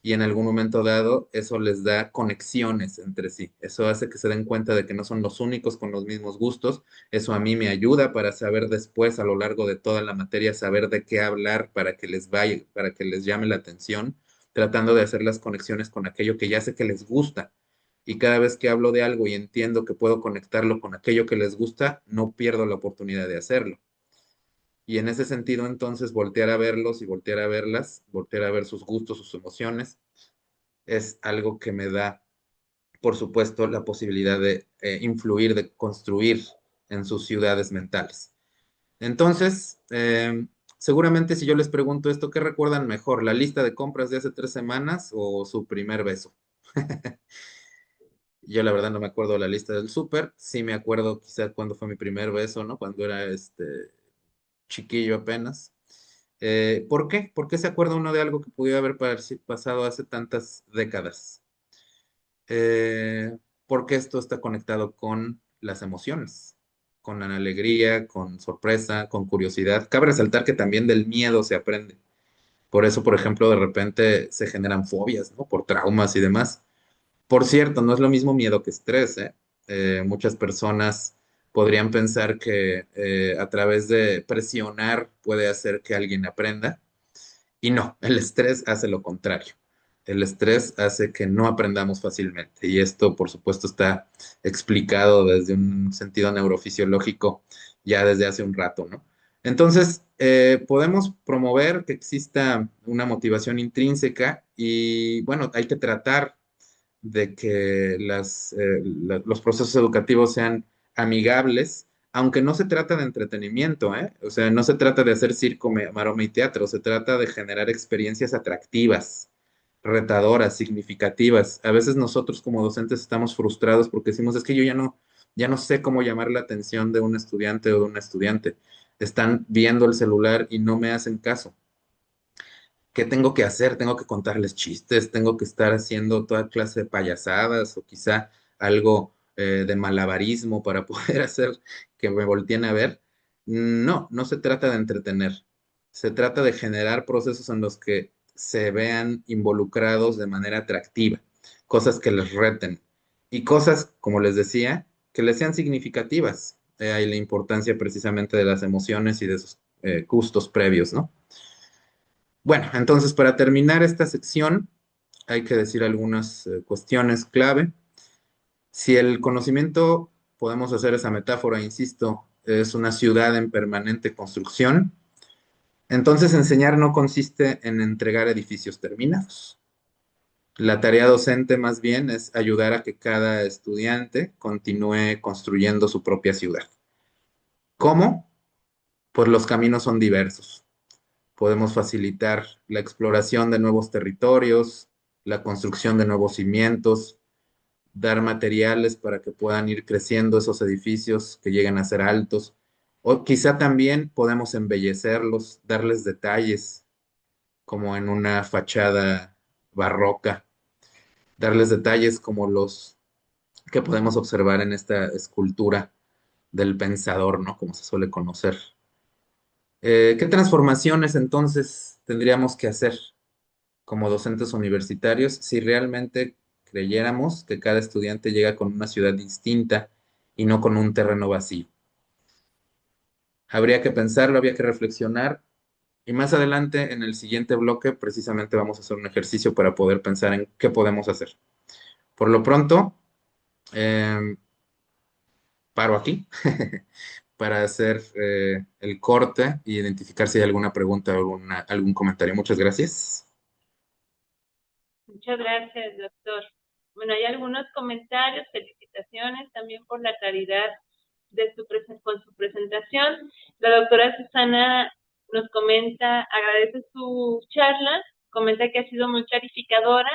Speaker 2: y en algún momento dado eso les da conexiones entre sí. Eso hace que se den cuenta de que no son los únicos con los mismos gustos. Eso a mí me ayuda para saber después, a lo largo de toda la materia, saber de qué hablar para que les vaya, para que les llame la atención, tratando de hacer las conexiones con aquello que ya sé que les gusta. Y cada vez que hablo de algo y entiendo que puedo conectarlo con aquello que les gusta, no pierdo la oportunidad de hacerlo. Y en ese sentido, entonces, voltear a verlos y voltear a verlas, voltear a ver sus gustos, sus emociones, es algo que me da, por supuesto, la posibilidad de influir, de construir en sus ciudades mentales. Entonces, seguramente si yo les pregunto esto, ¿qué recuerdan mejor? ¿La lista de compras de hace 3 semanas o su primer beso? Yo la verdad no me acuerdo de la lista del súper, sí me acuerdo quizá cuando fue mi primer beso, ¿no? Cuando era chiquillo apenas. ¿Por qué? ¿Por qué se acuerda uno de algo que pudiera haber pasado hace tantas décadas? Porque esto está conectado con las emociones, con la alegría, con sorpresa, con curiosidad. Cabe resaltar que también del miedo se aprende. Por eso, por ejemplo, de repente se generan fobias, ¿no? Por traumas y demás. Por cierto, no es lo mismo miedo que estrés, ¿eh? Muchas personas podrían pensar que a través de presionar puede hacer que alguien aprenda. Y no, el estrés hace lo contrario. El estrés hace que no aprendamos fácilmente. Y esto, por supuesto, está explicado desde un sentido neurofisiológico ya desde hace un rato, ¿no? Entonces, podemos promover que exista una motivación intrínseca y, bueno, hay que tratar de que los procesos educativos sean amigables, aunque no se trata de entretenimiento, ¿eh? O sea, no se trata de hacer circo, maroma y teatro, se trata de generar experiencias atractivas, retadoras, significativas. A veces nosotros como docentes estamos frustrados porque decimos, es que yo ya no sé cómo llamar la atención de un estudiante o de una estudiante. Están viendo el celular y no me hacen caso. ¿Qué tengo que hacer? Tengo que contarles chistes, tengo que estar haciendo toda clase de payasadas o quizá algo de malabarismo para poder hacer que me volteen a ver. No, no se trata de entretener. Se trata de generar procesos en los que se vean involucrados de manera atractiva, cosas que les reten y cosas, como les decía, que les sean significativas. Ahí la importancia precisamente de las emociones y de esos gustos previos, ¿no? Bueno, entonces para terminar esta sección hay que decir algunas cuestiones clave. Si el conocimiento, podemos hacer esa metáfora, insisto, es una ciudad en permanente construcción, entonces enseñar no consiste en entregar edificios terminados. La tarea docente más bien es ayudar a que cada estudiante continúe construyendo su propia ciudad. ¿Cómo? Pues los caminos son diversos. Podemos facilitar la exploración de nuevos territorios, la construcción de nuevos cimientos, dar materiales para que puedan ir creciendo esos edificios que lleguen a ser altos. O quizá también podemos embellecerlos, darles detalles, como en una fachada barroca, darles detalles como los que podemos observar en esta escultura del pensador, ¿no? Como se suele conocer. ¿Qué transformaciones entonces tendríamos que hacer como docentes universitarios si realmente creyéramos que cada estudiante llega con una ciudad distinta y no con un terreno vacío? Habría que pensarlo, habría que reflexionar y más adelante en el siguiente bloque precisamente vamos a hacer un ejercicio para poder pensar en qué podemos hacer. Por lo pronto, eh, paro aquí para hacer el corte e identificar si hay alguna pregunta o algún comentario. Muchas gracias.
Speaker 1: Muchas gracias, doctor. Bueno, hay algunos comentarios, felicitaciones también por la claridad de con su presentación. La doctora Susana nos comenta, agradece su charla, comenta que ha sido muy clarificadora,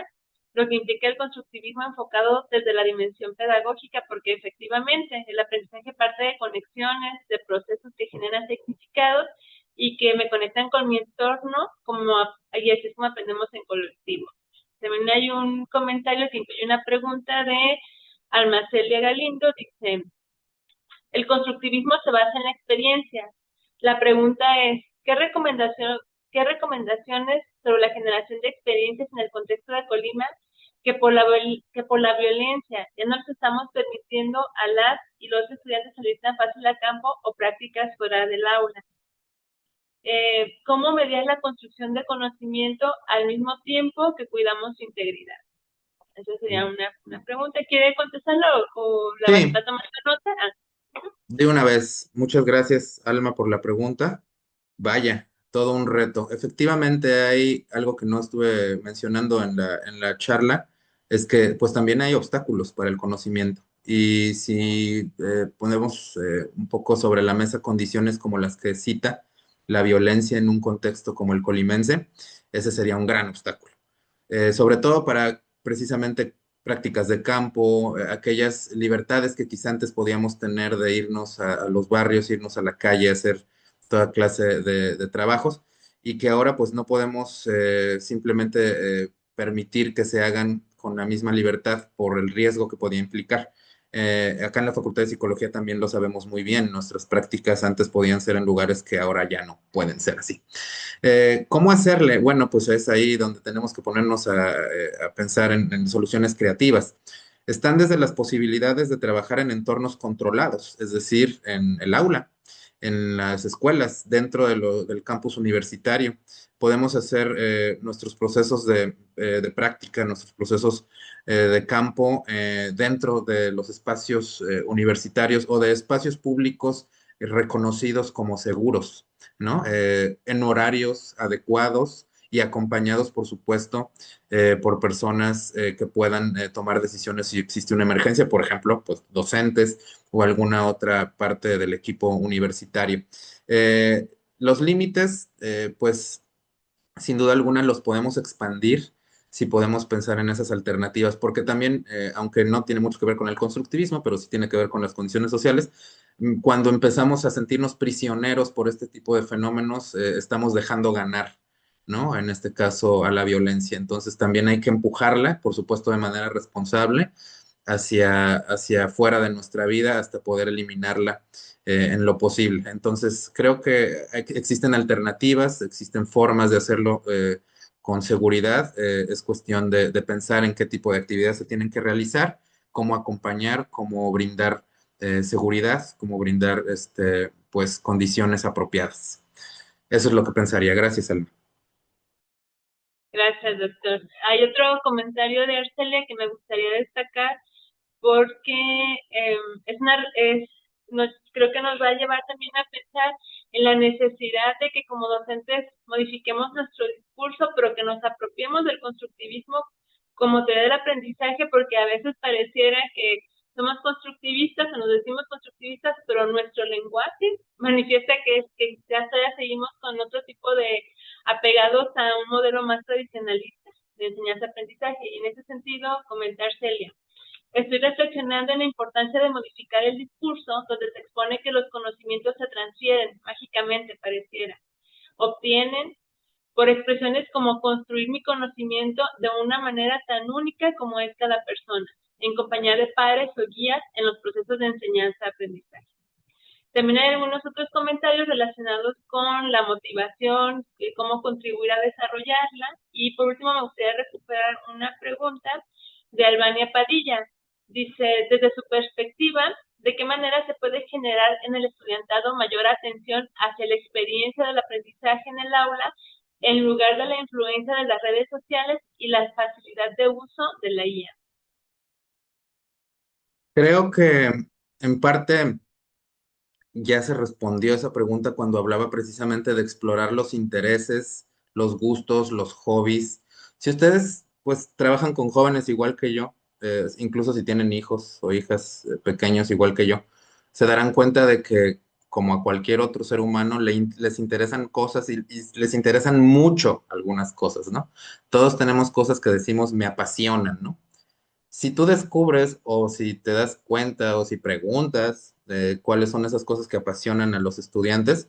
Speaker 1: lo que implica el constructivismo enfocado desde la dimensión pedagógica, porque efectivamente el aprendizaje parte de conexiones, de procesos que generan significados y que me conectan con mi entorno, y así es como aprendemos en colectivo. También hay un comentario que incluye una pregunta de Almacelia Galindo, dice, el constructivismo se basa en la experiencia. La pregunta es, qué recomendaciones sobre la generación de experiencias en el contexto de Colima que por la violencia ya no les estamos permitiendo a las y los estudiantes salir tan fácil a campo o prácticas fuera del aula? ¿Cómo mediar la construcción de conocimiento al mismo tiempo que cuidamos su integridad? Esa sería una pregunta. ¿Quiere contestarlo o la va
Speaker 2: Sí,
Speaker 1: a tomar nota?
Speaker 2: de una vez. Muchas gracias, Alma, por la pregunta. Vaya, todo un reto. Efectivamente, hay algo que no estuve mencionando en la charla, es que pues también hay obstáculos para el conocimiento. Y si ponemos un poco sobre la mesa condiciones como las que cita, la violencia en un contexto como el colimense, ese sería un gran obstáculo. Sobre todo para precisamente prácticas de campo, aquellas libertades que quizá antes podíamos tener de irnos a los barrios, irnos a la calle, hacer toda clase de trabajos y que ahora pues no podemos simplemente permitir que se hagan con la misma libertad por el riesgo que podía implicar. Acá en la Facultad de Psicología también lo sabemos muy bien, nuestras prácticas antes podían ser en lugares que ahora ya no pueden ser así. ¿Cómo hacerle? Bueno, pues es ahí donde tenemos que ponernos a pensar en soluciones creativas. Están desde las posibilidades de trabajar en entornos controlados, es decir, en el aula, en las escuelas, dentro del campus universitario. Podemos hacer nuestros procesos de práctica, nuestros procesos de campo dentro de los espacios universitarios o de espacios públicos reconocidos como seguros, ¿no? En horarios adecuados y acompañados, por supuesto, por personas que puedan tomar decisiones si existe una emergencia, por ejemplo, pues docentes o alguna otra parte del equipo universitario. Los límites, pues sin duda alguna los podemos expandir si podemos pensar en esas alternativas, porque también, aunque no tiene mucho que ver con el constructivismo, pero sí tiene que ver con las condiciones sociales, cuando empezamos a sentirnos prisioneros por este tipo de fenómenos, estamos dejando ganar, ¿no? En este caso, a la violencia. Entonces, también hay que empujarla, por supuesto, de manera responsable, hacia afuera de nuestra vida hasta poder eliminarla en lo posible. Entonces, creo que existen alternativas, existen formas de hacerlo con seguridad. Es cuestión de pensar en qué tipo de actividades se tienen que realizar, cómo acompañar, cómo brindar seguridad, cómo brindar pues, condiciones apropiadas. Eso es lo que pensaría. Gracias, Alma.
Speaker 1: Gracias, doctor. Hay otro comentario de Arcelia que me gustaría destacar porque creo que nos va a llevar también a pensar en la necesidad de que como docentes modifiquemos nuestro discurso, pero que nos apropiemos del constructivismo como teoría del aprendizaje, porque a veces pareciera que somos constructivistas o nos decimos constructivistas, pero nuestro lenguaje manifiesta que ya seguimos con otro tipo de apegados a un modelo más tradicionalista de enseñanza-aprendizaje. Y en ese sentido, comentar, Celia, estoy reflexionando en la importancia de modificar el discurso donde se expone que los conocimientos se transfieren mágicamente, pareciera. Obtienen por expresiones como construir mi conocimiento de una manera tan única como es cada persona, en compañía de padres o guías en los procesos de enseñanza-aprendizaje. También hay algunos otros comentarios relacionados con la motivación, cómo contribuir a desarrollarla. Y por último me gustaría recuperar una pregunta de Albania Padilla. Dice, desde su perspectiva, ¿de qué manera se puede generar en el estudiantado mayor atención hacia la experiencia del aprendizaje en el aula en lugar de la influencia de las redes sociales y la facilidad de uso de la IA?
Speaker 2: Creo que en parte ya se respondió esa pregunta cuando hablaba precisamente de explorar los intereses, los gustos, los hobbies. Si ustedes pues trabajan con jóvenes igual que yo, incluso si tienen hijos o hijas pequeños igual que yo, se darán cuenta de que como a cualquier otro ser humano les interesan cosas y les interesan mucho algunas cosas, ¿no? Todos tenemos cosas que decimos me apasionan, ¿no? Si tú descubres o si te das cuenta o si preguntas cuáles son esas cosas que apasionan a los estudiantes,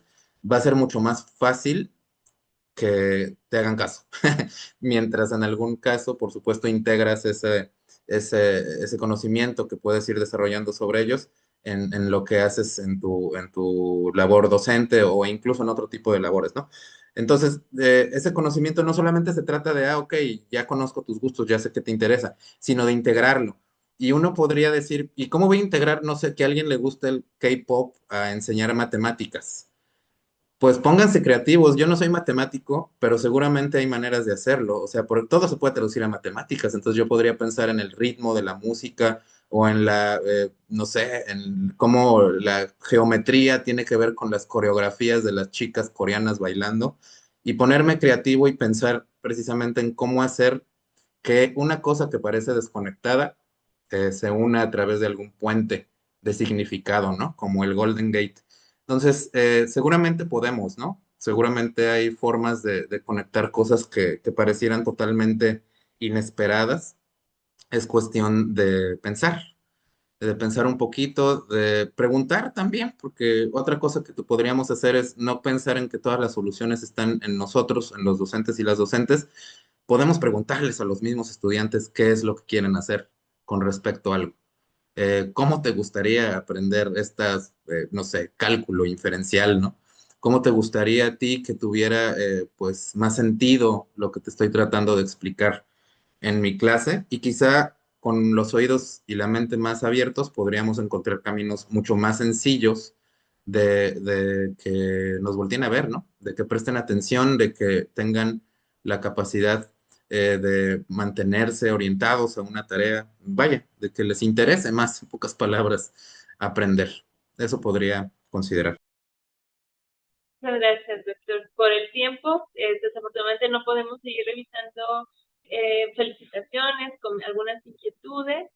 Speaker 2: va a ser mucho más fácil que te hagan caso. Mientras en algún caso, por supuesto, integras ese conocimiento que puedes ir desarrollando sobre ellos en lo que haces en tu labor docente o incluso en otro tipo de labores, ¿no? Entonces, ese conocimiento no solamente se trata de, ok, ya conozco tus gustos, ya sé que te interesa, sino de integrarlo. Y uno podría decir, ¿y cómo voy a integrar, no sé, que a alguien le guste el K-pop a enseñar matemáticas? Pues pónganse creativos. Yo no soy matemático, pero seguramente hay maneras de hacerlo. O sea, todo se puede traducir a matemáticas. Entonces yo podría pensar en el ritmo de la música o en no sé, en cómo la geometría tiene que ver con las coreografías de las chicas coreanas bailando y ponerme creativo y pensar precisamente en cómo hacer que una cosa que parece desconectada se una a través de algún puente de significado, ¿no? Como el Golden Gate. Entonces, seguramente podemos, ¿no? Seguramente hay formas de conectar cosas que parecieran totalmente inesperadas. Es cuestión de pensar un poquito, de preguntar también, porque otra cosa que podríamos hacer es no pensar en que todas las soluciones están en nosotros, en los docentes y las docentes. Podemos preguntarles a los mismos estudiantes qué es lo que quieren hacer con respecto a algo. ¿Cómo te gustaría aprender no sé, cálculo inferencial, ¿no? ¿Cómo te gustaría a ti que tuviera, pues, más sentido lo que te estoy tratando de explicar en mi clase? Y quizá con los oídos y la mente más abiertos podríamos encontrar caminos mucho más sencillos de que nos volteen a ver, ¿no? De que presten atención, de que tengan la capacidad de mantenerse orientados a una tarea, vaya, de que les interese más, en pocas palabras, aprender. Eso podría considerar.
Speaker 1: Muchas gracias, doctor. Por el tiempo, desafortunadamente no podemos seguir revisando felicitaciones con algunas inquietudes,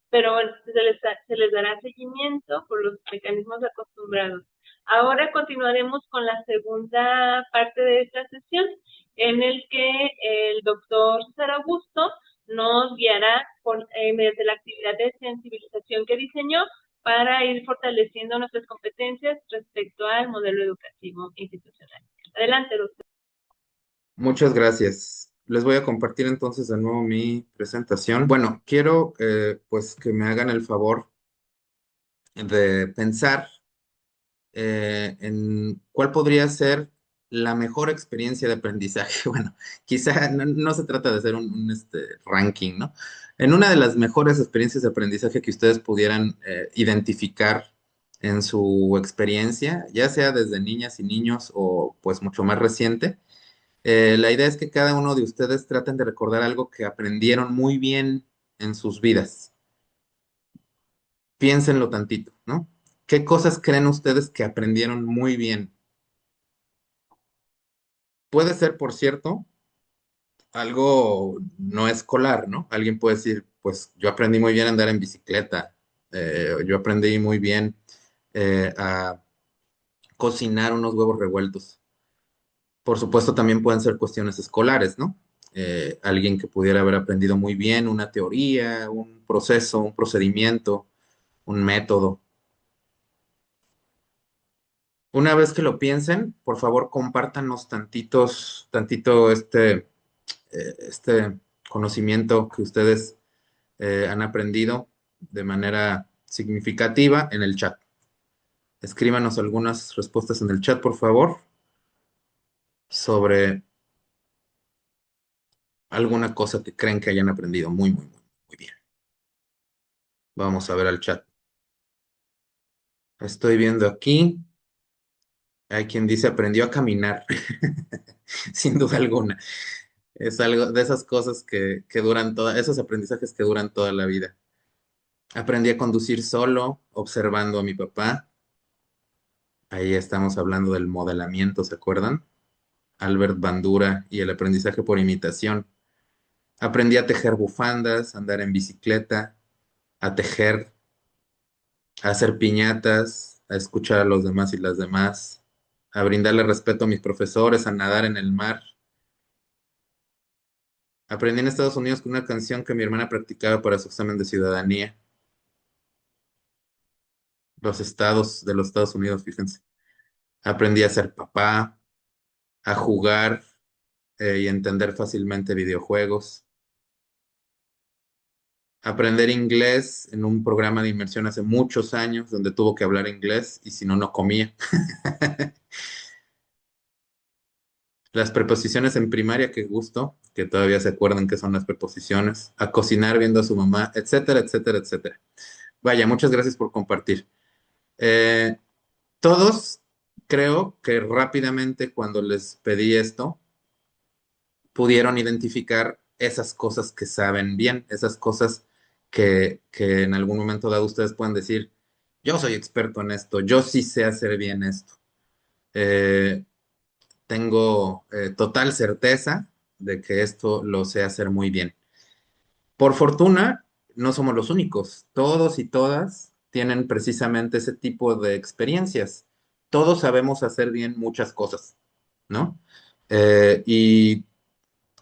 Speaker 1: pero bueno, se les dará seguimiento por los mecanismos acostumbrados. Ahora continuaremos con la segunda parte de esta sesión, en el que el doctor César Augusto nos guiará mediante la actividad de sensibilización que diseñó para ir fortaleciendo nuestras competencias respecto al modelo educativo institucional. Adelante, doctor.
Speaker 2: Muchas gracias. Les voy a compartir entonces de nuevo mi presentación. Bueno, quiero pues que me hagan el favor de pensar en cuál podría ser la mejor experiencia de aprendizaje. Bueno, quizá no se trata de hacer un ranking, ¿no? En una de las mejores experiencias de aprendizaje que ustedes pudieran identificar en su experiencia, ya sea desde niñas y niños o pues mucho más reciente, la idea es que cada uno de ustedes traten de recordar algo que aprendieron muy bien en sus vidas. Piénsenlo tantito, ¿no? ¿Qué cosas creen ustedes que aprendieron muy bien? Puede ser, por cierto, algo no escolar, ¿no? Alguien puede decir, pues yo aprendí muy bien a andar en bicicleta, yo aprendí muy bien a cocinar unos huevos revueltos. Por supuesto, también pueden ser cuestiones escolares, ¿no? Alguien que pudiera haber aprendido muy bien una teoría, un proceso, un procedimiento, un método. Una vez que lo piensen, por favor, compártanos tantito este conocimiento que ustedes han aprendido de manera significativa en el chat. Escríbanos algunas respuestas en el chat, por favor, sobre alguna cosa que creen que hayan aprendido muy bien. Vamos a ver al chat. Estoy viendo aquí. Hay quien dice aprendió a caminar, sin duda alguna. Es algo de esas cosas que duran esos aprendizajes que duran toda la vida. Aprendí a conducir solo, observando a mi papá. Ahí estamos hablando del modelamiento, ¿se acuerdan? Albert Bandura y el aprendizaje por imitación. Aprendí a tejer bufandas, a andar en bicicleta, a tejer, a hacer piñatas, a escuchar a los demás y las demás, a brindarle respeto a mis profesores, a nadar en el mar. Aprendí en Estados Unidos con una canción que mi hermana practicaba para su examen de ciudadanía. Los estados de los Estados Unidos, fíjense. Aprendí a ser papá, a jugar y entender fácilmente videojuegos. Aprender inglés en un programa de inmersión hace muchos años, donde tuvo que hablar inglés y si no, no comía. Las preposiciones en primaria, qué gusto, que todavía se acuerdan qué son las preposiciones. A cocinar viendo a su mamá, etcétera, etcétera, etcétera. Vaya, muchas gracias por compartir. Eh, Todos creo que rápidamente cuando les pedí esto, pudieron identificar esas cosas que saben bien, esas cosas que en algún momento dado ustedes pueden decir, yo soy experto en esto, yo sí sé hacer bien esto. Eh, Tengo total certeza de que esto lo sé hacer muy bien. Por fortuna, no somos los únicos. Todos y todas tienen precisamente ese tipo de experiencias. Todos sabemos hacer bien muchas cosas, ¿no? Y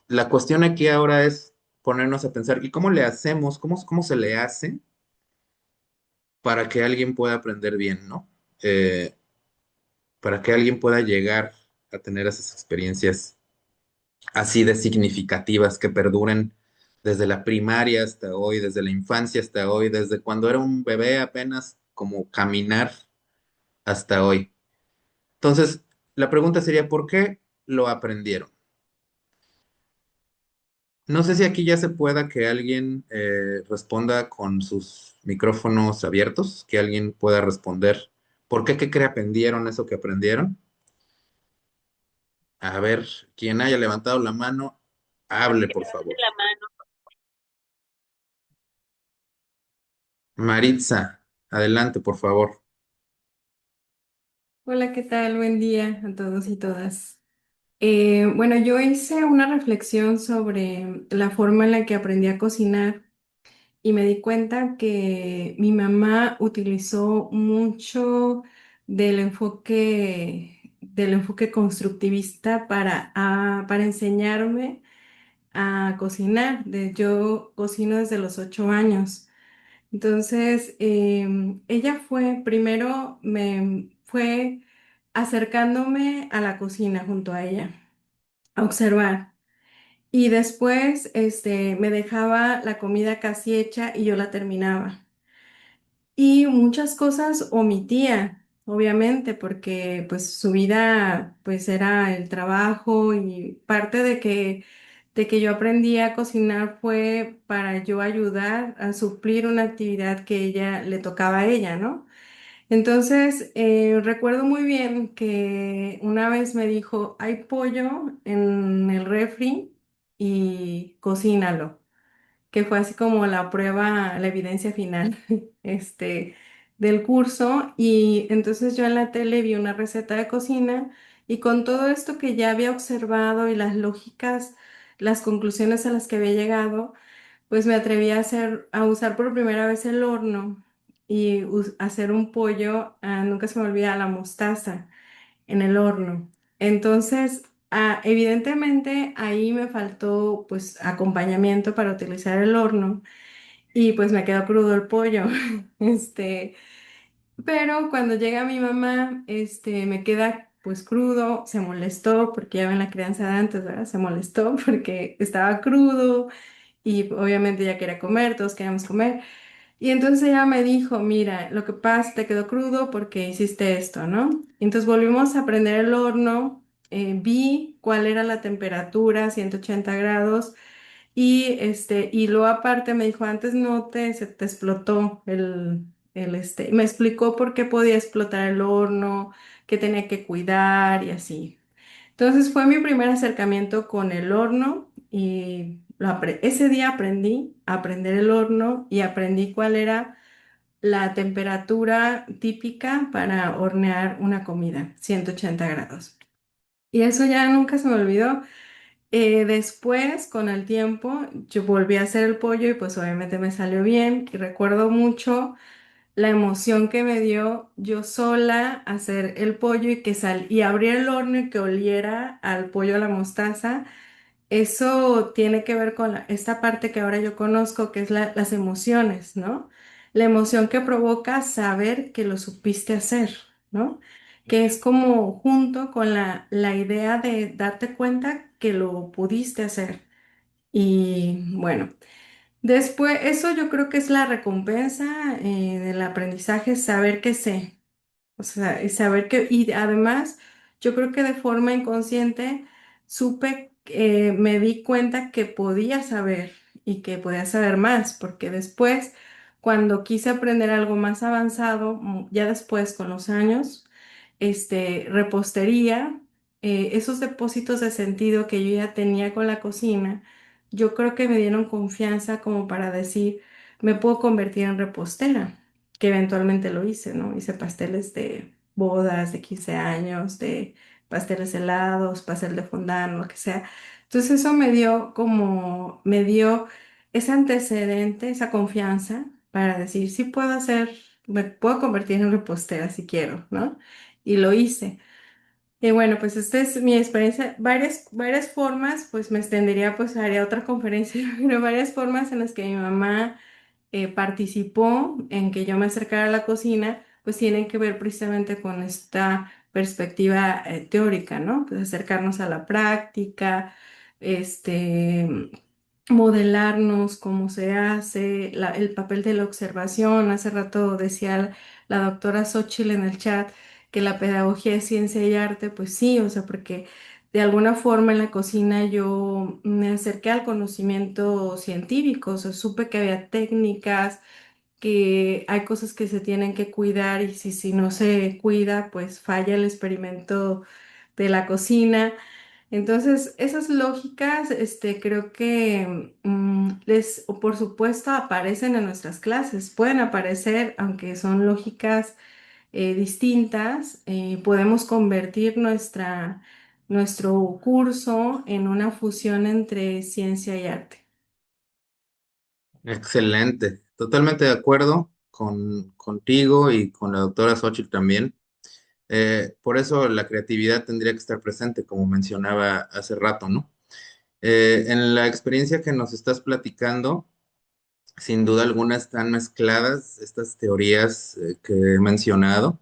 Speaker 2: la cuestión aquí ahora es ponernos a pensar, ¿y cómo le hacemos? ¿Cómo se le hace para que alguien pueda aprender bien, ¿no? Eh, para que alguien pueda llegar a tener esas experiencias así de significativas que perduren desde la primaria hasta hoy, desde la infancia hasta hoy, desde cuando era un bebé apenas como caminar hasta hoy. Entonces, la pregunta sería, ¿por qué lo aprendieron? No sé si aquí ya se pueda que alguien responda con sus micrófonos abiertos, que alguien pueda responder. ¿Por qué cree aprendieron eso que aprendieron? A ver, quien haya levantado la mano, hable, por favor.
Speaker 1: La mano.
Speaker 2: Maritza, adelante, por favor.
Speaker 3: Hola, ¿qué tal? Buen día a todos y todas. Bueno, yo hice una reflexión sobre la forma en la que aprendí a cocinar y me di cuenta que mi mamá utilizó mucho del enfoque constructivista para enseñarme a cocinar. Yo cocino desde los 8 años. Entonces, ella primero me fue acercándome a la cocina junto a ella, a observar. Y después, me dejaba la comida casi hecha y yo la terminaba. Y muchas cosas omitía, obviamente, porque pues su vida pues era el trabajo y parte de que yo aprendí a cocinar fue para yo ayudar a suplir una actividad que ella le tocaba a ella, ¿no? Entonces, recuerdo muy bien que una vez me dijo, hay pollo en el refri y cocínalo, que fue así como la prueba, la evidencia final, este, del curso. Y entonces yo en la tele vi una receta de cocina y con todo esto que ya había observado y las lógicas, las conclusiones a las que había llegado, pues me atreví a usar por primera vez el horno y hacer un pollo, nunca se me olvida, a la mostaza en el horno. Entonces, evidentemente ahí me faltó pues acompañamiento para utilizar el horno y pues me quedó crudo el pollo. Este, pero cuando llega mi mamá, me queda pues crudo, se molestó porque ya ven la crianza de antes, ¿verdad? Se molestó porque estaba crudo y obviamente ya quería comer, todos queríamos comer. Y entonces ella me dijo, mira, lo que pasa, te quedó crudo porque hiciste esto, ¿no? Entonces volvimos a prender el horno, vi cuál era la temperatura, 180 grados, y luego aparte me dijo, antes se te explotó me explicó por qué podía explotar el horno, que tenía que cuidar y así. Entonces fue mi primer acercamiento con el horno y ese día aprendí a aprender el horno y aprendí cuál era la temperatura típica para hornear una comida, 180 grados. Y eso ya nunca se me olvidó. Después, con el tiempo, yo volví a hacer el pollo y pues obviamente me salió bien. Y recuerdo mucho la emoción que me dio yo sola hacer el pollo y abrir el horno y que oliera al pollo a la mostaza. Eso tiene que ver con esta parte que ahora yo conozco, que es las emociones, ¿no? La emoción que provoca saber que lo supiste hacer, ¿no? Que es como junto con la idea de darte cuenta que lo pudiste hacer. Y bueno, después, eso yo creo que es la recompensa del aprendizaje, saber que sé. O sea, y saber y además, yo creo que de forma inconsciente me di cuenta que podía saber y que podía saber más, porque después, cuando quise aprender algo más avanzado, ya después con los años, repostería, esos depósitos de sentido que yo ya tenía con la cocina, yo creo que me dieron confianza como para decir, me puedo convertir en repostera, que eventualmente lo hice, ¿no? Hice pasteles de bodas, de 15 años, de pasteles helados, pastel de fondant, lo que sea. Entonces eso me dio ese antecedente, esa confianza para decir, sí puedo me puedo convertir en repostera si quiero, ¿no? Y lo hice. Y bueno, pues esta es mi experiencia. Varias formas, pues me extendería, pues haría otra conferencia, pero varias formas en las que mi mamá participó en que yo me acercara a la cocina, pues tienen que ver precisamente con esta perspectiva teórica, ¿no? Pues acercarnos a la práctica, este, modelarnos cómo se hace, el papel de la observación. Hace rato decía la doctora Xochitl en el chat que la pedagogía es ciencia y arte, pues sí, o sea, porque de alguna forma en la cocina yo me acerqué al conocimiento científico, o sea, supe que había técnicas, que hay cosas que se tienen que cuidar y si no se cuida, pues falla el experimento de la cocina. Entonces, esas lógicas, creo que o por supuesto, aparecen en nuestras clases. Pueden aparecer, aunque son lógicas distintas, podemos convertir nuestro curso en una fusión entre ciencia y arte.
Speaker 2: Excelente, totalmente de acuerdo contigo y con la doctora Xochitl también. Por eso la creatividad tendría que estar presente, como mencionaba hace rato, ¿no? En la experiencia que nos estás platicando, sin duda alguna están mezcladas estas teorías que he mencionado.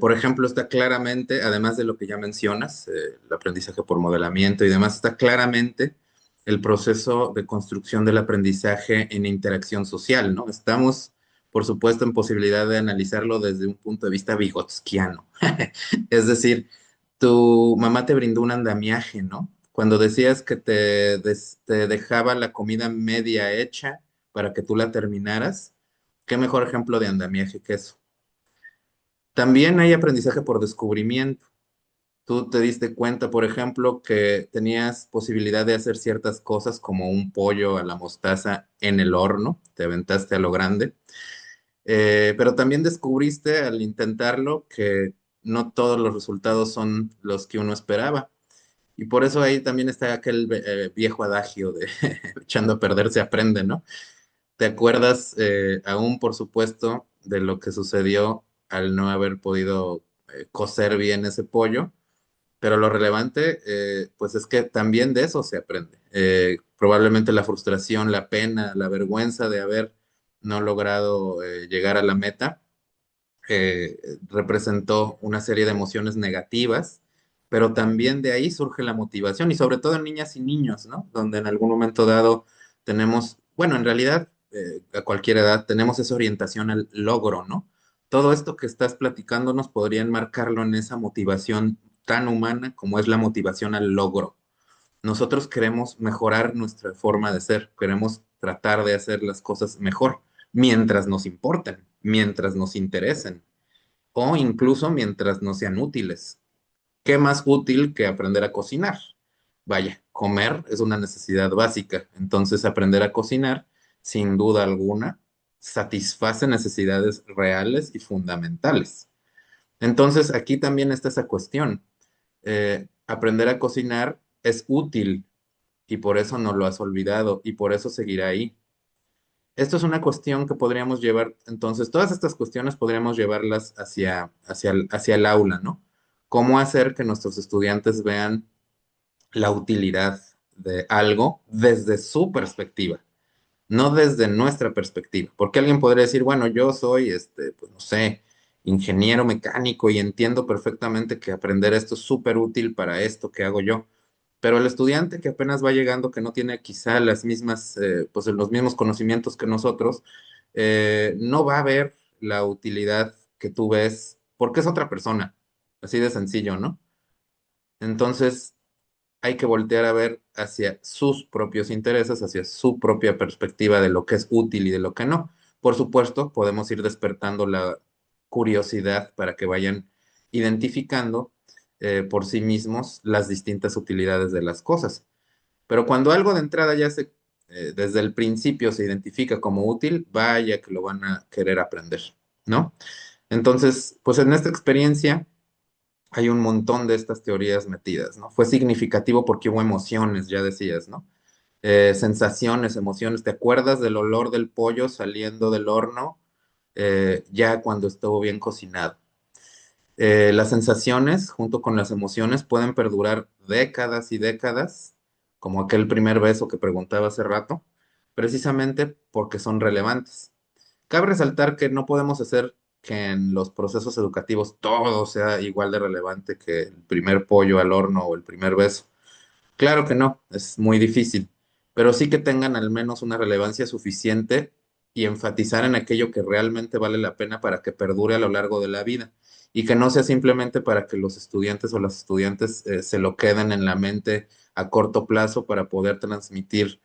Speaker 2: Por ejemplo, está claramente, además de lo que ya mencionas, el aprendizaje por modelamiento y demás, está claramente el proceso de construcción del aprendizaje en interacción social, ¿no? Estamos, por supuesto, en posibilidad de analizarlo desde un punto de vista vigotskiano. Es decir, tu mamá te brindó un andamiaje, ¿no? Cuando decías que te dejaba la comida media hecha para que tú la terminaras, ¿qué mejor ejemplo de andamiaje que eso? También hay aprendizaje por descubrimiento. Tú te diste cuenta, por ejemplo, que tenías posibilidad de hacer ciertas cosas como un pollo a la mostaza en el horno, te aventaste a lo grande. Pero también descubriste al intentarlo que no todos los resultados son los que uno esperaba. Y por eso ahí también está aquel viejo adagio de echando a perder se aprende, ¿no? ¿Te acuerdas aún, por supuesto, de lo que sucedió al no haber podido cocer bien ese pollo? Pero lo relevante, pues es que también de eso se aprende. Probablemente la frustración, la pena, la vergüenza de haber no logrado llegar a la meta representó una serie de emociones negativas, pero también de ahí surge la motivación y sobre todo en niñas y niños, ¿no? Donde en algún momento dado tenemos, bueno, en realidad a cualquier edad tenemos esa orientación al logro, ¿no? Todo esto que estás platicándonos podría enmarcarlo en esa motivación tan humana como es la motivación al logro. Nosotros queremos mejorar nuestra forma de ser, queremos tratar de hacer las cosas mejor, mientras nos importen, mientras nos interesen o incluso mientras no sean útiles. ¿Qué más útil que aprender a cocinar? Vaya, comer es una necesidad básica, entonces aprender a cocinar, sin duda alguna, satisface necesidades reales y fundamentales. Entonces, aquí también está esa cuestión. Aprender a cocinar es útil y por eso no lo has olvidado y por eso seguirá ahí. Esto es una cuestión que podríamos llevar, entonces, todas estas cuestiones podríamos llevarlas hacia el aula, ¿no? ¿Cómo hacer que nuestros estudiantes vean la utilidad de algo desde su perspectiva, no desde nuestra perspectiva? Porque alguien podría decir, bueno, yo soy, pues no sé, ingeniero mecánico y entiendo perfectamente que aprender esto es súper útil para esto que hago yo. Pero el estudiante que apenas va llegando, que no tiene quizá las mismas, pues los mismos conocimientos que nosotros, no va a ver la utilidad que tú ves, porque es otra persona, así de sencillo, ¿no? Entonces, hay que voltear a ver hacia sus propios intereses, hacia su propia perspectiva de lo que es útil y de lo que no. Por supuesto, podemos ir despertando la curiosidad para que vayan identificando por sí mismos las distintas utilidades de las cosas. Pero cuando algo de entrada desde el principio se identifica como útil, vaya que lo van a querer aprender, ¿no? Entonces, pues en esta experiencia hay un montón de estas teorías metidas, ¿no? Fue significativo porque hubo emociones, ya decías, ¿no? Sensaciones, emociones. ¿Te acuerdas del olor del pollo saliendo del horno ya cuando estuvo bien cocinado? Las sensaciones, junto con las emociones, pueden perdurar décadas y décadas, como aquel primer beso que preguntaba hace rato, precisamente porque son relevantes. Cabe resaltar que no podemos hacer que en los procesos educativos todo sea igual de relevante que el primer pollo al horno o el primer beso. Claro que no, es muy difícil, pero sí que tengan al menos una relevancia suficiente y enfatizar en aquello que realmente vale la pena para que perdure a lo largo de la vida y que no sea simplemente para que los estudiantes o las estudiantes se lo queden en la mente a corto plazo para poder transmitir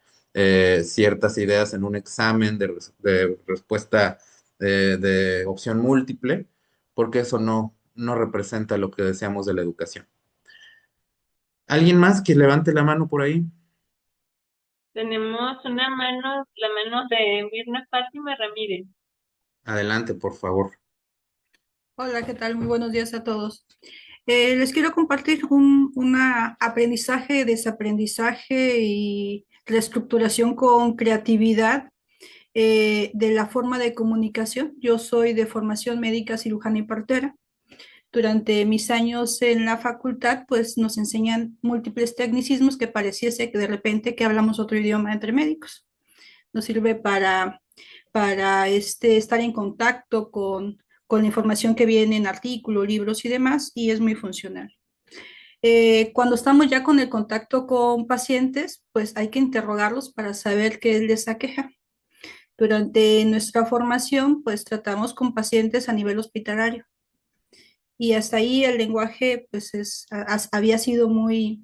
Speaker 2: ciertas ideas en un examen de respuesta de opción múltiple, porque eso no representa lo que deseamos de la educación. ¿Alguien más que levante la mano por ahí?
Speaker 1: Tenemos la mano de Mirna Fátima Ramírez.
Speaker 2: Adelante, por favor.
Speaker 4: Hola, ¿qué tal? Muy buenos días a todos. Les quiero compartir un aprendizaje, desaprendizaje y reestructuración con creatividad de la forma de comunicación. Yo soy de formación médica, cirujana y partera. Durante mis años en la facultad, pues nos enseñan múltiples tecnicismos que pareciese que de repente que hablamos otro idioma entre médicos. Nos sirve para estar en contacto con la información que viene en artículos, libros y demás, y es muy funcional. Cuando estamos ya con el contacto con pacientes, pues hay que interrogarlos para saber qué les aqueja. Durante nuestra formación, pues tratamos con pacientes a nivel hospitalario y hasta ahí el lenguaje pues había sido muy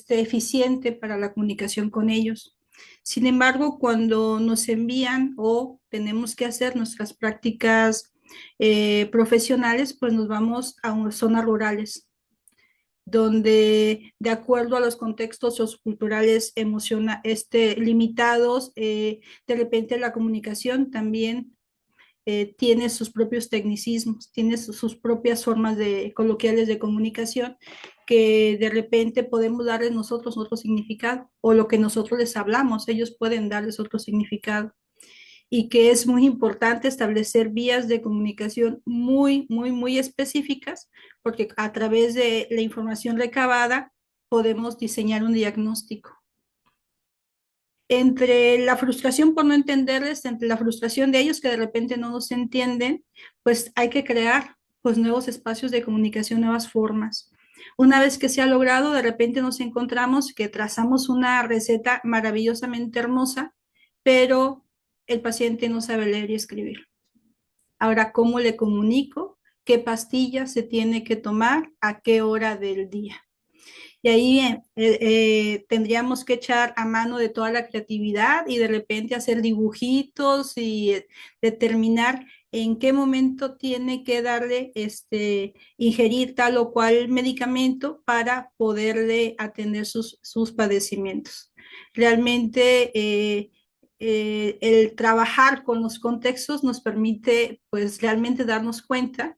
Speaker 4: eficiente para la comunicación con ellos. Sin embargo, cuando nos envían o tenemos que hacer nuestras prácticas profesionales, pues nos vamos a zonas rurales, donde de acuerdo a los contextos socioculturales limitados, de repente la comunicación también tiene sus propios tecnicismos, tiene sus propias formas coloquiales de comunicación que de repente podemos darles nosotros otro significado o lo que nosotros les hablamos, ellos pueden darles otro significado y que es muy importante establecer vías de comunicación muy específicas porque a través de la información recabada podemos diseñar un diagnóstico entre la frustración por no entenderles, entre la frustración de ellos que de repente no nos entienden, pues hay que crear pues nuevos espacios de comunicación, nuevas formas. Una vez que se ha logrado, de repente nos encontramos que trazamos una receta maravillosamente hermosa, pero el paciente no sabe leer y escribir. Ahora, ¿cómo le comunico? ¿Qué pastillas se tiene que tomar? ¿A qué hora del día? Y ahí tendríamos que echar a mano de toda la creatividad y de repente hacer dibujitos y determinar en qué momento tiene que darle, ingerir tal o cual medicamento para poderle atender sus padecimientos. Realmente el trabajar con los contextos nos permite pues realmente darnos cuenta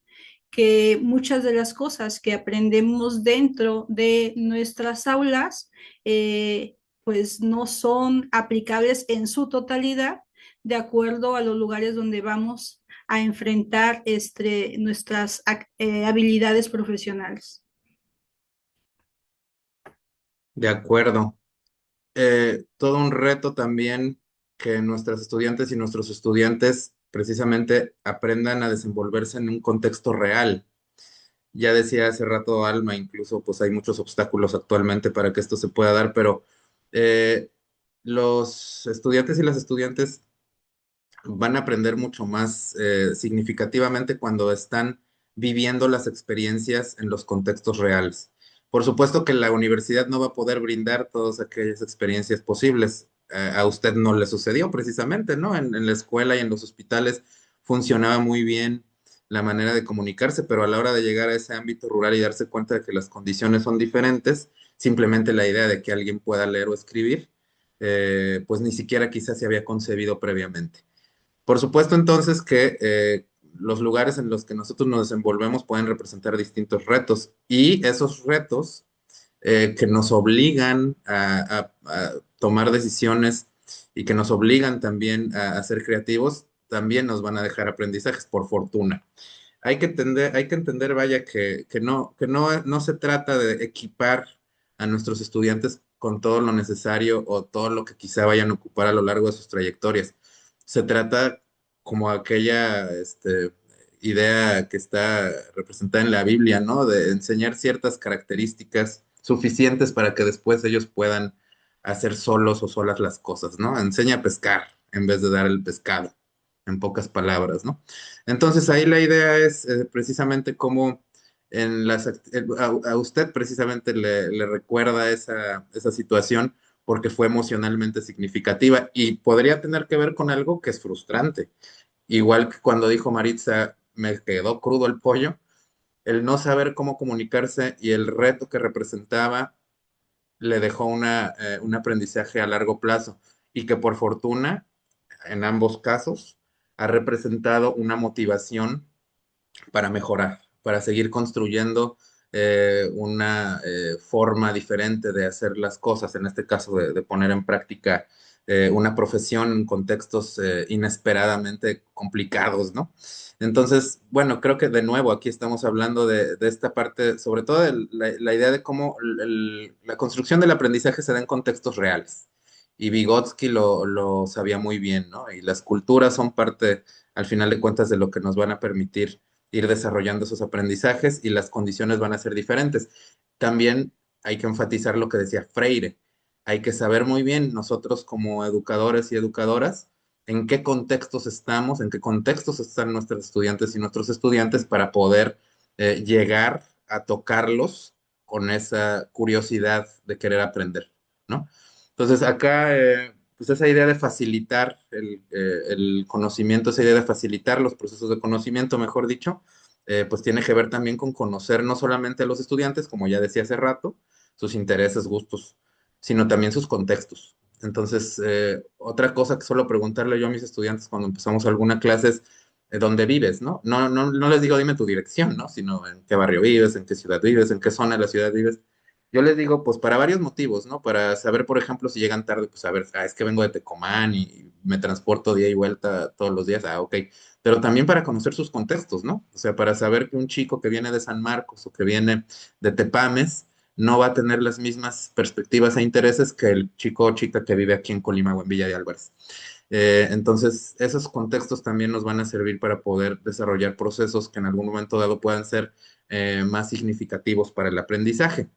Speaker 4: que muchas de las cosas que aprendemos dentro de nuestras aulas, pues no son aplicables en su totalidad de acuerdo a los lugares donde vamos a enfrentar nuestras habilidades profesionales.
Speaker 2: De acuerdo. Todo un reto también que nuestras estudiantes y nuestros estudiantes precisamente aprendan a desenvolverse en un contexto real. Ya decía hace rato Alma, incluso pues hay muchos obstáculos actualmente para que esto se pueda dar, pero eh, los estudiantes y las estudiantes van a aprender mucho más significativamente cuando están viviendo las experiencias en los contextos reales. Por supuesto que la universidad no va a poder brindar todas aquellas experiencias posibles. A usted no le sucedió precisamente, ¿no? En la escuela y en los hospitales funcionaba muy bien la manera de comunicarse, pero a la hora de llegar a ese ámbito rural y darse cuenta de que las condiciones son diferentes, simplemente la idea de que alguien pueda leer o escribir, pues ni siquiera quizás se había concebido previamente. Por supuesto, entonces, que los lugares en los que nosotros nos desenvolvemos pueden representar distintos retos y esos retos que nos obligan a tomar decisiones y que nos obligan también a ser creativos, también nos van a dejar aprendizajes, por fortuna. Hay que entender, vaya, no se trata de equipar a nuestros estudiantes con todo lo necesario o todo lo que quizá vayan a ocupar a lo largo de sus trayectorias. Se trata como aquella idea que está representada en la Biblia, ¿no? De enseñar ciertas características suficientes para que después ellos puedan hacer solos o solas las cosas, ¿no? Enseña a pescar en vez de dar el pescado, en pocas palabras, ¿no? Entonces ahí la idea es precisamente cómo a usted precisamente le recuerda esa situación porque fue emocionalmente significativa y podría tener que ver con algo que es frustrante. Igual que cuando dijo Maritza, me quedó crudo el pollo, el no saber cómo comunicarse y el reto que representaba le dejó un aprendizaje a largo plazo y que por fortuna, en ambos casos, ha representado una motivación para mejorar, para seguir construyendo una forma diferente de hacer las cosas, en este caso de poner en práctica una profesión en contextos inesperadamente complicados, ¿no? Entonces, bueno, creo que de nuevo aquí estamos hablando de esta parte, sobre todo de la idea de cómo la construcción del aprendizaje se da en contextos reales. Y Vygotsky lo sabía muy bien, ¿no? Y las culturas son parte, al final de cuentas, de lo que nos van a permitir ir desarrollando esos aprendizajes y las condiciones van a ser diferentes. También hay que enfatizar lo que decía Freire. Hay que saber muy bien nosotros como educadores y educadoras en qué contextos estamos, en qué contextos están nuestros estudiantes y nuestros estudiantes para poder llegar a tocarlos con esa curiosidad de querer aprender, ¿no? Entonces, acá, pues esa idea de facilitar el conocimiento, esa idea de facilitar los procesos de conocimiento, mejor dicho, pues tiene que ver también con conocer no solamente a los estudiantes, como ya decía hace rato, sus intereses, gustos, sino también sus contextos. Entonces, otra cosa que suelo preguntarle yo a mis estudiantes cuando empezamos alguna clase es, ¿dónde vives, no? No les digo dime tu dirección, ¿no? Sino en qué barrio vives, en qué ciudad vives, en qué zona de la ciudad vives. Yo les digo, pues para varios motivos, ¿no? Para saber, por ejemplo, si llegan tarde, pues a ver, es que vengo de Tecomán y me transporto día y vuelta todos los días, ok. Pero también para conocer sus contextos, ¿no? O sea, para saber que un chico que viene de San Marcos o que viene de Tepames no va a tener las mismas perspectivas e intereses que el chico o chica que vive aquí en Colima o en Villa de Álvarez. Entonces, esos contextos también nos van a servir para poder desarrollar procesos que en algún momento dado puedan ser más significativos para el aprendizaje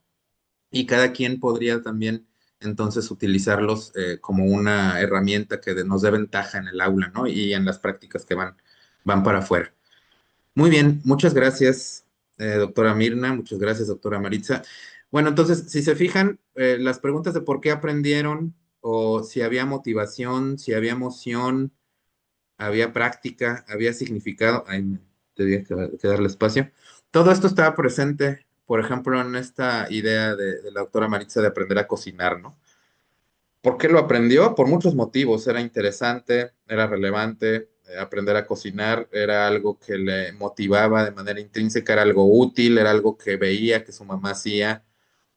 Speaker 2: y cada quien podría también entonces utilizarlos como una herramienta que nos dé ventaja en el aula, ¿no? Y en las prácticas que van para afuera. Muy bien, muchas gracias, doctora Mirna, muchas gracias, doctora Maritza. Bueno, entonces, si se fijan, las preguntas de por qué aprendieron o si había motivación, si había emoción, había práctica, había significado, ahí me tenía que darle espacio. Todo esto estaba presente, por ejemplo, en esta idea de la doctora Maritza de aprender a cocinar, ¿no? ¿Por qué lo aprendió? Por muchos motivos. Era interesante, era relevante. Aprender a cocinar era algo que le motivaba de manera intrínseca, era algo útil, era algo que veía que su mamá hacía,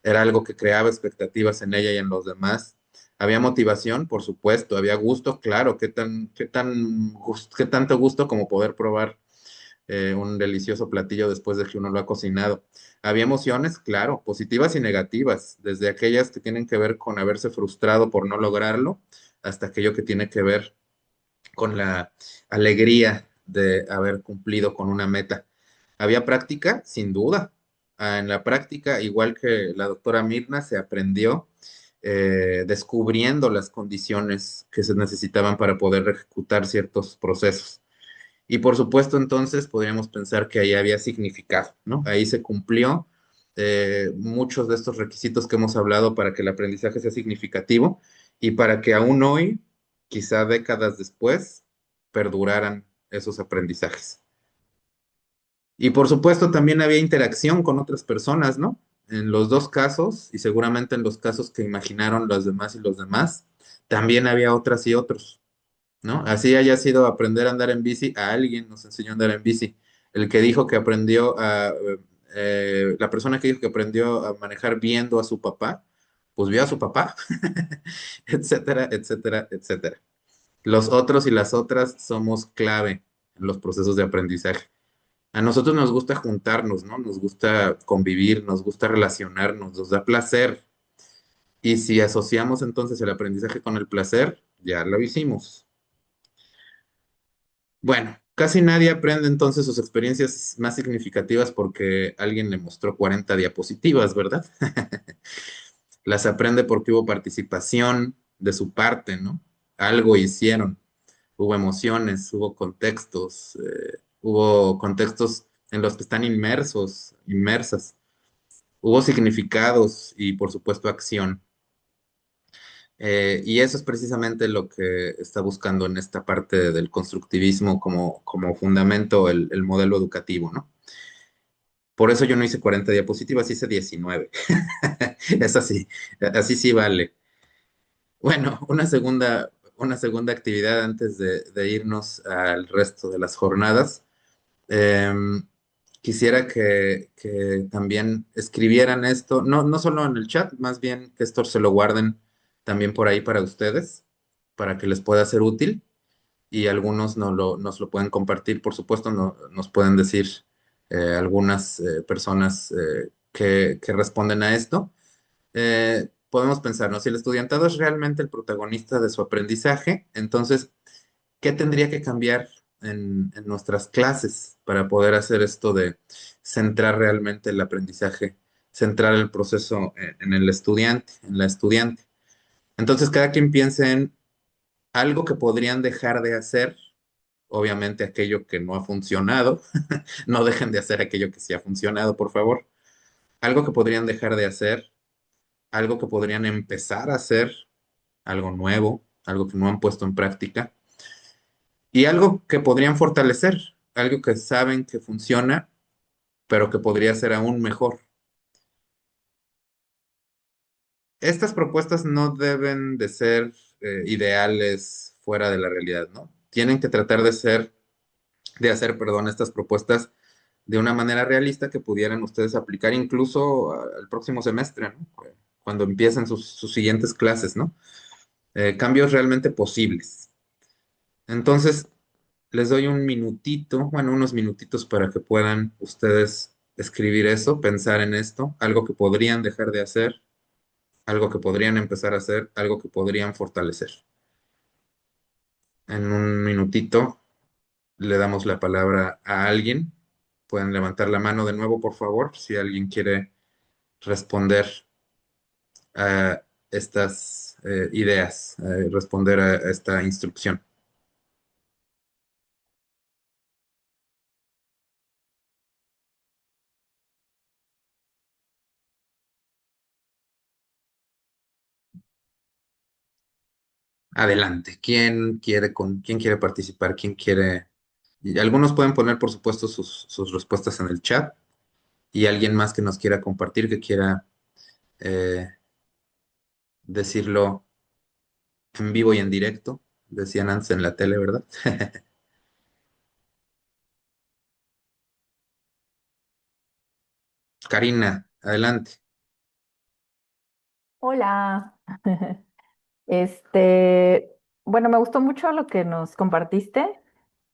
Speaker 2: era algo que creaba expectativas en ella y en los demás. Había motivación, por supuesto, había gusto, claro, qué tanto gusto como poder probar un delicioso platillo después de que uno lo ha cocinado. Había emociones, claro, positivas y negativas, desde aquellas que tienen que ver con haberse frustrado por no lograrlo, hasta aquello que tiene que ver con la alegría de haber cumplido con una meta. ¿Había práctica? Sin duda. En la práctica, igual que la doctora Mirna, se aprendió descubriendo las condiciones que se necesitaban para poder ejecutar ciertos procesos. Y por supuesto, entonces podríamos pensar que ahí había significado, ¿no? Ahí se cumplió muchos de estos requisitos que hemos hablado para que el aprendizaje sea significativo y para que aún hoy, quizá décadas después, perduraran esos aprendizajes. Y por supuesto, también había interacción con otras personas, ¿no? En los dos casos, y seguramente en los casos que imaginaron los demás y los demás, también había otras y otros. ¿No? Así haya sido aprender a andar en bici, a alguien nos enseñó a andar en bici. El que dijo que aprendió la persona que dijo que aprendió a manejar viendo a su papá, pues vio a su papá, etcétera, etcétera, etcétera. Los otros y las otras somos clave en los procesos de aprendizaje. A nosotros nos gusta juntarnos, ¿no? Nos gusta convivir, nos gusta relacionarnos, nos da placer. Y si asociamos entonces el aprendizaje con el placer, ya lo hicimos. Bueno, casi nadie aprende entonces sus experiencias más significativas porque alguien le mostró 40 diapositivas, ¿verdad? Las aprende porque hubo participación de su parte, ¿no? Algo hicieron, hubo emociones, hubo contextos en los que están inmersos, inmersas, hubo significados y por supuesto acción. Y eso es precisamente lo que está buscando en esta parte del constructivismo como fundamento el modelo educativo, ¿no? Por eso yo no hice 40 diapositivas, hice 19. Es así sí vale. Bueno, una segunda actividad antes de irnos al resto de las jornadas. quisiera que también escribieran esto, no solo en el chat, más bien que esto se lo guarden también por ahí para ustedes, para que les pueda ser útil y algunos nos lo pueden compartir, por supuesto, nos pueden decir algunas personas que responden a esto. Podemos pensar, ¿no? Si el estudiantado es realmente el protagonista de su aprendizaje, entonces, ¿qué tendría que cambiar en nuestras clases para poder hacer esto de centrar realmente el aprendizaje, centrar el proceso en el estudiante, en la estudiante? Entonces, cada quien piense en algo que podrían dejar de hacer, obviamente aquello que no ha funcionado, no dejen de hacer aquello que sí ha funcionado, por favor. Algo que podrían dejar de hacer, algo que podrían empezar a hacer, algo nuevo, algo que no han puesto en práctica, y algo que podrían fortalecer, algo que saben que funciona, pero que podría ser aún mejor. Estas propuestas no deben de ser ideales fuera de la realidad, ¿no? Tienen que tratar de hacer, perdón, estas propuestas de una manera realista que pudieran ustedes aplicar incluso al próximo semestre, ¿no? Cuando empiecen sus siguientes clases, ¿no? Cambios realmente posibles. Entonces, les doy un minutito, bueno, unos minutitos para que puedan ustedes escribir eso, pensar en esto, algo que podrían dejar de hacer, algo que podrían empezar a hacer, algo que podrían fortalecer. En un minutito le damos la palabra a alguien. Pueden levantar la mano de nuevo, por favor, si alguien quiere responder a estas ideas, responder a esta instrucción. Adelante. ¿Quién quiere participar? ¿Quién quiere? Y algunos pueden poner, por supuesto, sus respuestas en el chat y alguien más que nos quiera compartir, que quiera eh, decirlo en vivo y en directo. Decían antes en la tele, ¿verdad? Karina, adelante.
Speaker 5: Hola. Este, bueno, me gustó mucho lo que nos compartiste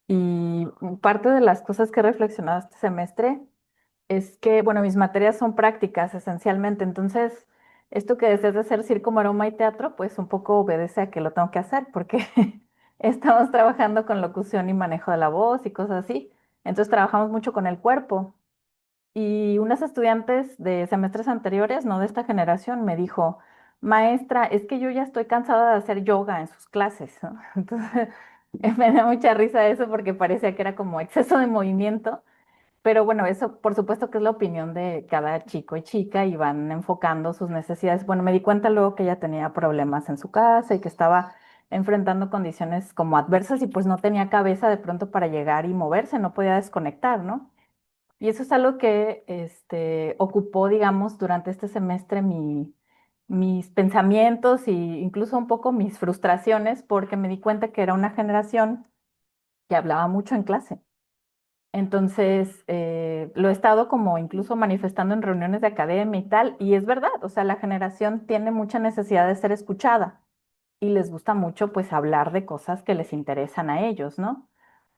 Speaker 5: y parte de las cosas que he reflexionado este semestre es que, bueno, mis materias son prácticas esencialmente, entonces esto que deseas de hacer circo, maroma y teatro, pues un poco obedece a que lo tengo que hacer porque estamos trabajando con locución y manejo de la voz y cosas así, entonces trabajamos mucho con el cuerpo. Y unas estudiantes de semestres anteriores, no de esta generación, me dijo, maestra, es que yo ya estoy cansada de hacer yoga en sus clases, ¿no? Entonces, me da mucha risa eso porque parecía que era como exceso de movimiento, pero bueno, eso por supuesto que es la opinión de cada chico y chica y van enfocando sus necesidades. Bueno, me di cuenta luego que ella tenía problemas en su casa y que estaba enfrentando condiciones como adversas y pues no tenía cabeza de pronto para llegar y moverse, no podía desconectar, ¿no? Y eso es algo que ocupó, digamos, durante este semestre mis pensamientos e incluso un poco mis frustraciones, porque me di cuenta que era una generación que hablaba mucho en clase. Entonces, lo he estado como incluso manifestando en reuniones de academia y tal, y es verdad, o sea, la generación tiene mucha necesidad de ser escuchada y les gusta mucho pues hablar de cosas que les interesan a ellos, ¿no?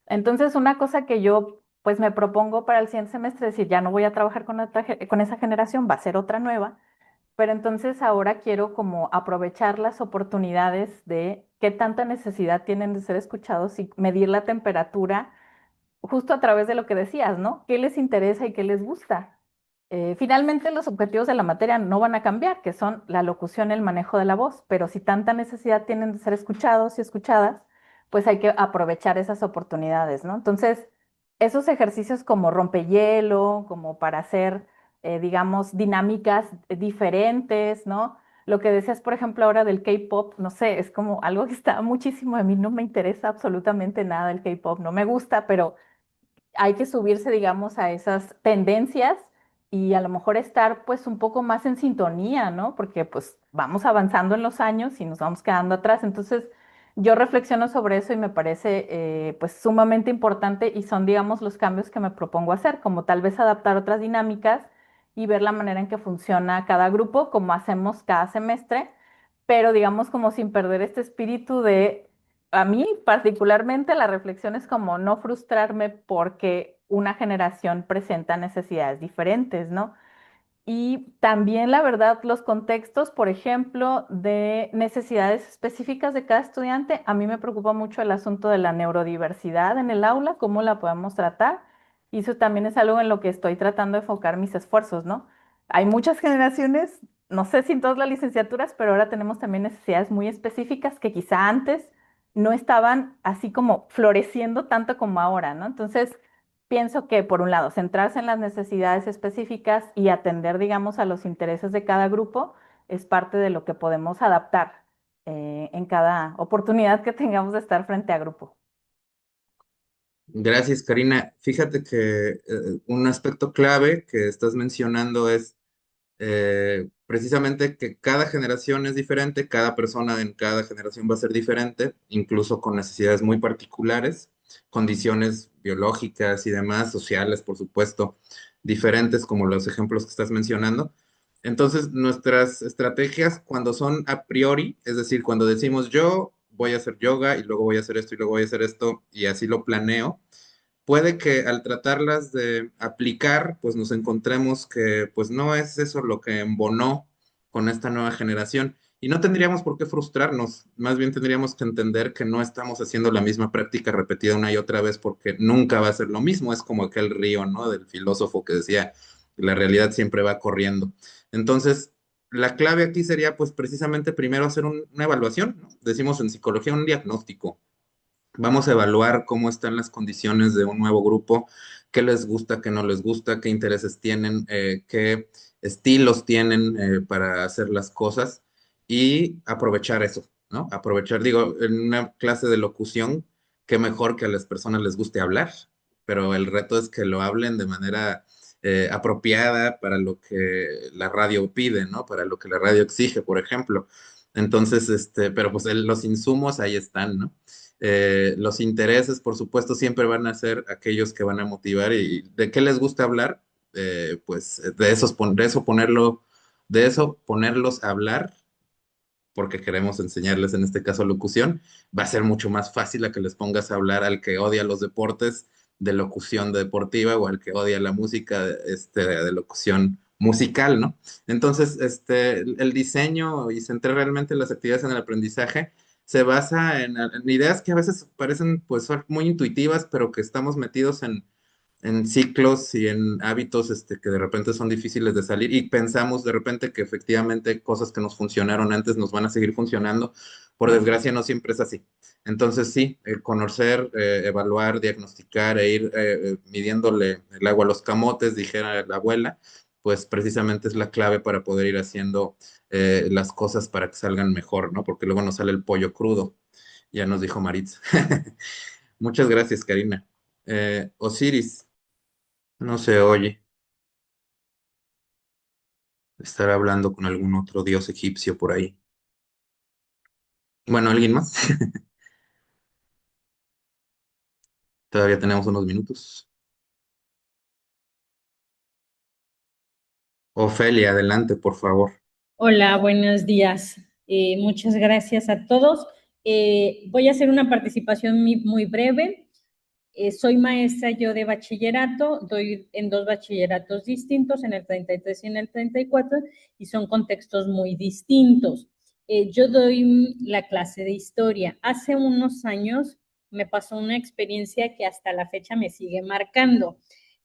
Speaker 5: Entonces, una cosa que yo pues me propongo para el siguiente semestre es decir, ya no voy a trabajar con esa generación, va a ser otra nueva, pero entonces ahora quiero como aprovechar las oportunidades de qué tanta necesidad tienen de ser escuchados y medir la temperatura justo a través de lo que decías, ¿no? ¿Qué les interesa y qué les gusta? Finalmente, los objetivos de la materia no van a cambiar, que son la locución y el manejo de la voz, pero si tanta necesidad tienen de ser escuchados y escuchadas, pues hay que aprovechar esas oportunidades, ¿no? Entonces, esos ejercicios como rompehielo, como para hacer, digamos, dinámicas diferentes, ¿no? Lo que decías, por ejemplo, ahora del K-pop, no sé, es como algo que está muchísimo, a mí no me interesa absolutamente nada el K-pop, no me gusta, pero hay que subirse, digamos, a esas tendencias y a lo mejor estar pues un poco más en sintonía, ¿no? Porque pues vamos avanzando en los años y nos vamos quedando atrás. Entonces, yo reflexiono sobre eso y me parece pues sumamente importante y son, digamos, los cambios que me propongo hacer, como tal vez adaptar otras dinámicas y ver la manera en que funciona cada grupo, como hacemos cada semestre, pero digamos como sin perder este espíritu de, a mí particularmente la reflexión es como no frustrarme porque una generación presenta necesidades diferentes, ¿no? Y también, la verdad, los contextos, por ejemplo, de necesidades específicas de cada estudiante. A mí me preocupa mucho el asunto de la neurodiversidad en el aula, cómo la podemos tratar. Y eso también es algo en lo que estoy tratando de enfocar mis esfuerzos, ¿no? Hay muchas generaciones, no sé si en todas las licenciaturas, pero ahora tenemos también necesidades muy específicas que quizá antes no estaban así como floreciendo tanto como ahora, ¿no? Entonces, pienso que, por un lado, centrarse en las necesidades específicas y atender, digamos, a los intereses de cada grupo es parte de lo que podemos adaptar en cada oportunidad que tengamos de estar frente a grupo.
Speaker 2: Gracias, Karina. Fíjate que un aspecto clave que estás mencionando es precisamente que cada generación es diferente, cada persona en cada generación va a ser diferente, incluso con necesidades muy particulares, condiciones biológicas y demás, sociales, por supuesto, diferentes como los ejemplos que estás mencionando. Entonces, nuestras estrategias cuando son a priori, es decir, cuando decimos yo voy a hacer yoga y luego voy a hacer esto y luego voy a hacer esto y así lo planeo, puede que al tratarlas de aplicar, pues nos encontremos que pues no es eso lo que embonó con esta nueva generación. Y no tendríamos por qué frustrarnos, más bien tendríamos que entender que no estamos haciendo la misma práctica repetida una y otra vez porque nunca va a ser lo mismo. Es como aquel río, ¿no? Del filósofo que decía, la realidad siempre va corriendo. Entonces, la clave aquí sería pues precisamente primero hacer una evaluación, ¿no? Decimos en psicología un diagnóstico. Vamos a evaluar cómo están las condiciones de un nuevo grupo, qué les gusta, qué no les gusta, qué intereses tienen, qué estilos tienen para hacer las cosas y aprovechar eso, ¿no? Aprovechar, digo, en una clase de locución, qué mejor que a las personas les guste hablar, pero el reto es que lo hablen de manera apropiada para lo que la radio pide, ¿no? Para lo que la radio exige, por ejemplo. Entonces, pero pues los insumos ahí están, ¿no? Los intereses, por supuesto, siempre van a ser aquellos que van a motivar y de qué les gusta hablar, pues de eso ponerlos a hablar, porque queremos enseñarles en este caso locución, va a ser mucho más fácil a que les pongas a hablar al que odia los deportes de locución deportiva o al que odia la música de locución musical, ¿no? Entonces, el diseño y centrar realmente las actividades en el aprendizaje se basa en ideas que a veces parecen pues ser muy intuitivas, pero que estamos metidos en ciclos y en hábitos que de repente son difíciles de salir y pensamos de repente que efectivamente cosas que nos funcionaron antes nos van a seguir funcionando. Por desgracia no siempre es así. Entonces sí, conocer, evaluar, diagnosticar e ir midiéndole el agua a los camotes, dijera la abuela, pues precisamente es la clave para poder ir haciendo las cosas para que salgan mejor, ¿no? Porque luego nos sale el pollo crudo, ya nos dijo Maritza. Muchas gracias, Karina. Osiris. No se oye. Estará hablando con algún otro dios egipcio por ahí. Bueno, ¿alguien más? Todavía tenemos unos minutos. Ofelia, adelante, por favor.
Speaker 6: Hola, buenos días. Muchas gracias a todos. Voy a hacer una participación muy breve. Soy maestra yo de bachillerato, doy en 2 bachilleratos distintos, en el 33 y en el 34, y son contextos muy distintos. Yo doy la clase de historia. Hace unos años me pasó una experiencia que hasta la fecha me sigue marcando.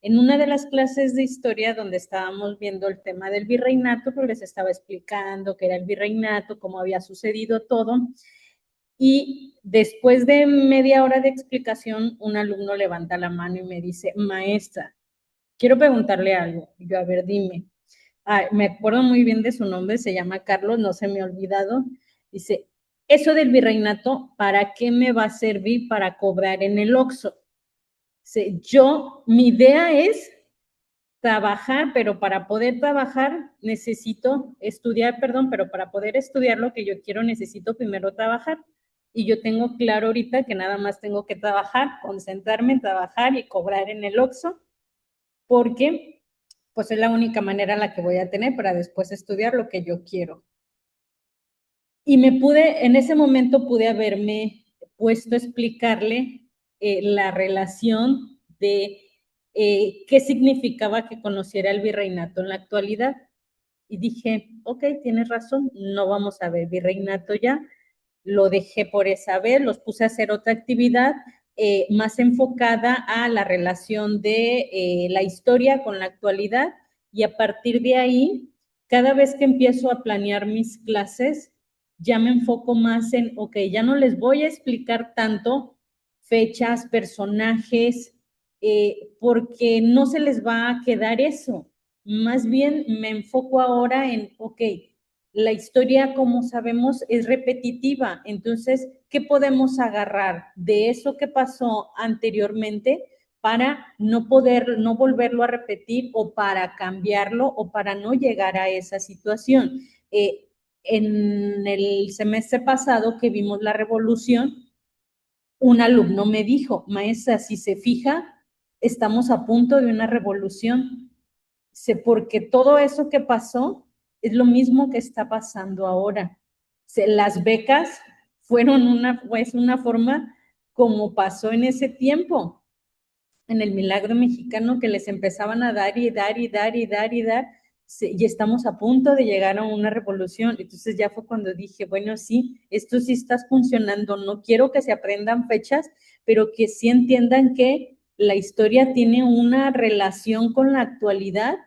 Speaker 6: En una de las clases de historia donde estábamos viendo el tema del virreinato, pues les estaba explicando qué era el virreinato, cómo había sucedido todo. Y después de media hora de explicación, un alumno levanta la mano y me dice, maestra, quiero preguntarle algo. Y yo, a ver, dime. Me acuerdo muy bien de su nombre, se llama Carlos, no se me ha olvidado. Dice, eso del virreinato, ¿para qué me va a servir para cobrar en el Oxxo? Mi idea es trabajar, pero para poder trabajar necesito estudiar, pero para poder estudiar lo que yo quiero necesito primero trabajar. y yo tengo claro ahorita que nada más tengo que trabajar, concentrarme en trabajar y cobrar en el Oxxo, porque pues es la única manera en la que voy a tener para después estudiar lo que yo quiero. Y en ese momento pude haberme puesto a explicarle la relación de qué significaba que conociera el virreinato en la actualidad. Y dije, ok, tienes razón, no vamos a ver virreinato ya. Lo dejé por esa vez, los puse a hacer otra actividad más enfocada a la relación de la historia con la actualidad, y a partir de ahí, cada vez que empiezo a planear mis clases, ya me enfoco más en, ok, ya no les voy a explicar tanto fechas, personajes, porque no se les va a quedar eso. Más bien me enfoco ahora en, ok, la historia, como sabemos, es repetitiva. Entonces, ¿qué podemos agarrar de eso que pasó anteriormente para no volverlo a repetir, o para cambiarlo, o para no llegar a esa situación? En el semestre pasado que vimos la revolución, un alumno me dijo, maestra, si se fija, estamos a punto de una revolución, porque todo eso que pasó es lo mismo que está pasando ahora. Las becas fueron una forma como pasó en ese tiempo, en el milagro mexicano, que les empezaban a dar y dar y dar y dar y dar, y estamos a punto de llegar a una revolución. Entonces ya fue cuando dije, bueno, sí, esto sí está funcionando, no quiero que se aprendan fechas, pero que sí entiendan que la historia tiene una relación con la actualidad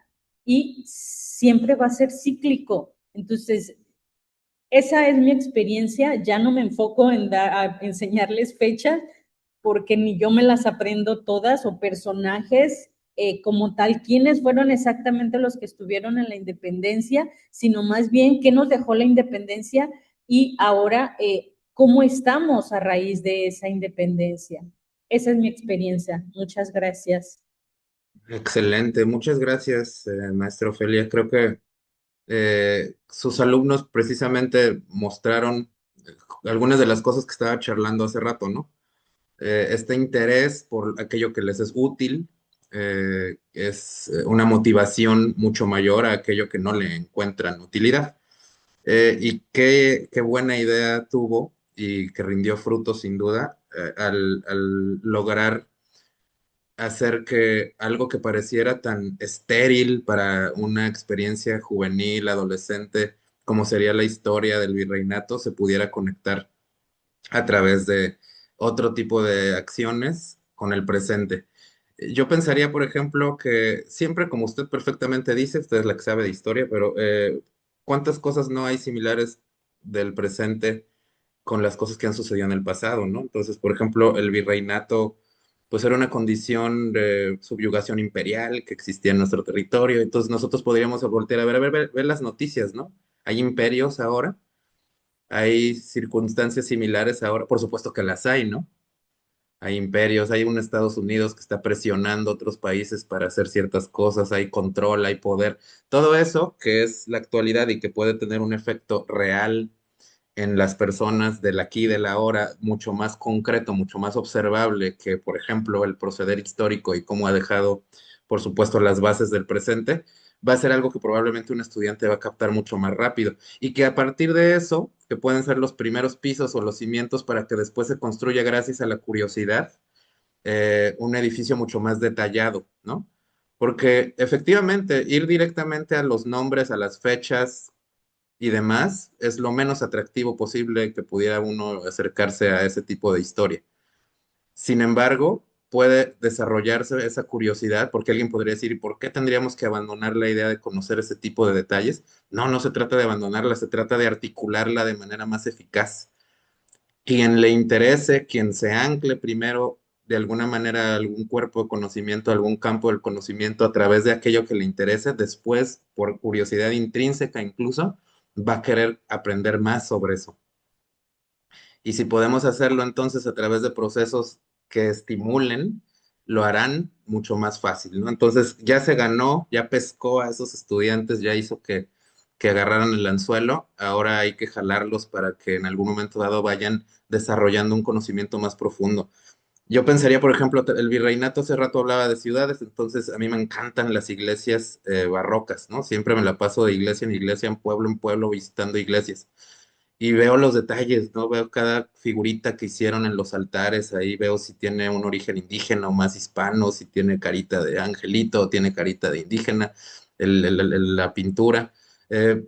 Speaker 6: y siempre va a ser cíclico. Entonces, esa es mi experiencia, ya no me enfoco en enseñarles fechas, porque ni yo me las aprendo todas, o personajes como tal, quiénes fueron exactamente los que estuvieron en la independencia, sino más bien qué nos dejó la independencia y ahora cómo estamos a raíz de esa independencia. Esa es mi experiencia. Muchas gracias.
Speaker 2: Excelente, muchas gracias, maestra Ofelia. Creo que sus alumnos precisamente mostraron algunas de las cosas que estaba charlando hace rato, ¿no? Este interés por aquello que les es útil es una motivación mucho mayor a aquello que no le encuentran utilidad. Y qué buena idea tuvo y que rindió frutos sin duda al lograr hacer que algo que pareciera tan estéril para una experiencia juvenil, adolescente, como sería la historia del virreinato, se pudiera conectar a través de otro tipo de acciones con el presente. Yo pensaría, por ejemplo, que siempre, como usted perfectamente dice, usted es la que sabe de historia, pero ¿cuántas cosas no hay similares del presente con las cosas que han sucedido en el pasado, ¿no? Entonces, por ejemplo, el virreinato, pues era una condición de subyugación imperial que existía en nuestro territorio. Entonces nosotros podríamos voltear ver las noticias, ¿no? Hay imperios ahora, hay circunstancias similares ahora, por supuesto que las hay, ¿no? Hay imperios, hay un Estados Unidos que está presionando a otros países para hacer ciertas cosas, hay control, hay poder. Todo eso que es la actualidad y que puede tener un efecto real en las personas del aquí y del ahora, mucho más concreto, mucho más observable que, por ejemplo, el proceder histórico y cómo ha dejado, por supuesto, las bases del presente, va a ser algo que probablemente un estudiante va a captar mucho más rápido y que a partir de eso, que pueden ser los primeros pisos o los cimientos para que después se construya, gracias a la curiosidad, un edificio mucho más detallado, ¿no? Porque efectivamente, ir directamente a los nombres, a las fechas, y demás, es lo menos atractivo posible que pudiera uno acercarse a ese tipo de historia. Sin embargo, puede desarrollarse esa curiosidad, porque alguien podría decir, ¿y por qué tendríamos que abandonar la idea de conocer ese tipo de detalles? No, no se trata de abandonarla, se trata de articularla de manera más eficaz. Quien le interese, quien se ancle primero de alguna manera a algún cuerpo de conocimiento, a algún campo del conocimiento a través de aquello que le interese, después, por curiosidad intrínseca incluso, va a querer aprender más sobre eso. Y si podemos hacerlo entonces a través de procesos que estimulen, lo harán mucho más fácil, ¿no? Entonces ya se ganó, ya pescó a esos estudiantes, ya hizo que que agarraran el anzuelo, ahora hay que jalarlos para que en algún momento dado vayan desarrollando un conocimiento más profundo. Yo pensaría, por ejemplo, el virreinato hace rato hablaba de ciudades, entonces a mí me encantan las iglesias barrocas, ¿no? Siempre me la paso de iglesia en iglesia, en pueblo, visitando iglesias. Y veo los detalles, ¿no? Veo cada figurita que hicieron en los altares, ahí veo si tiene un origen indígena o más hispano, si tiene carita de angelito o tiene carita de indígena, la pintura.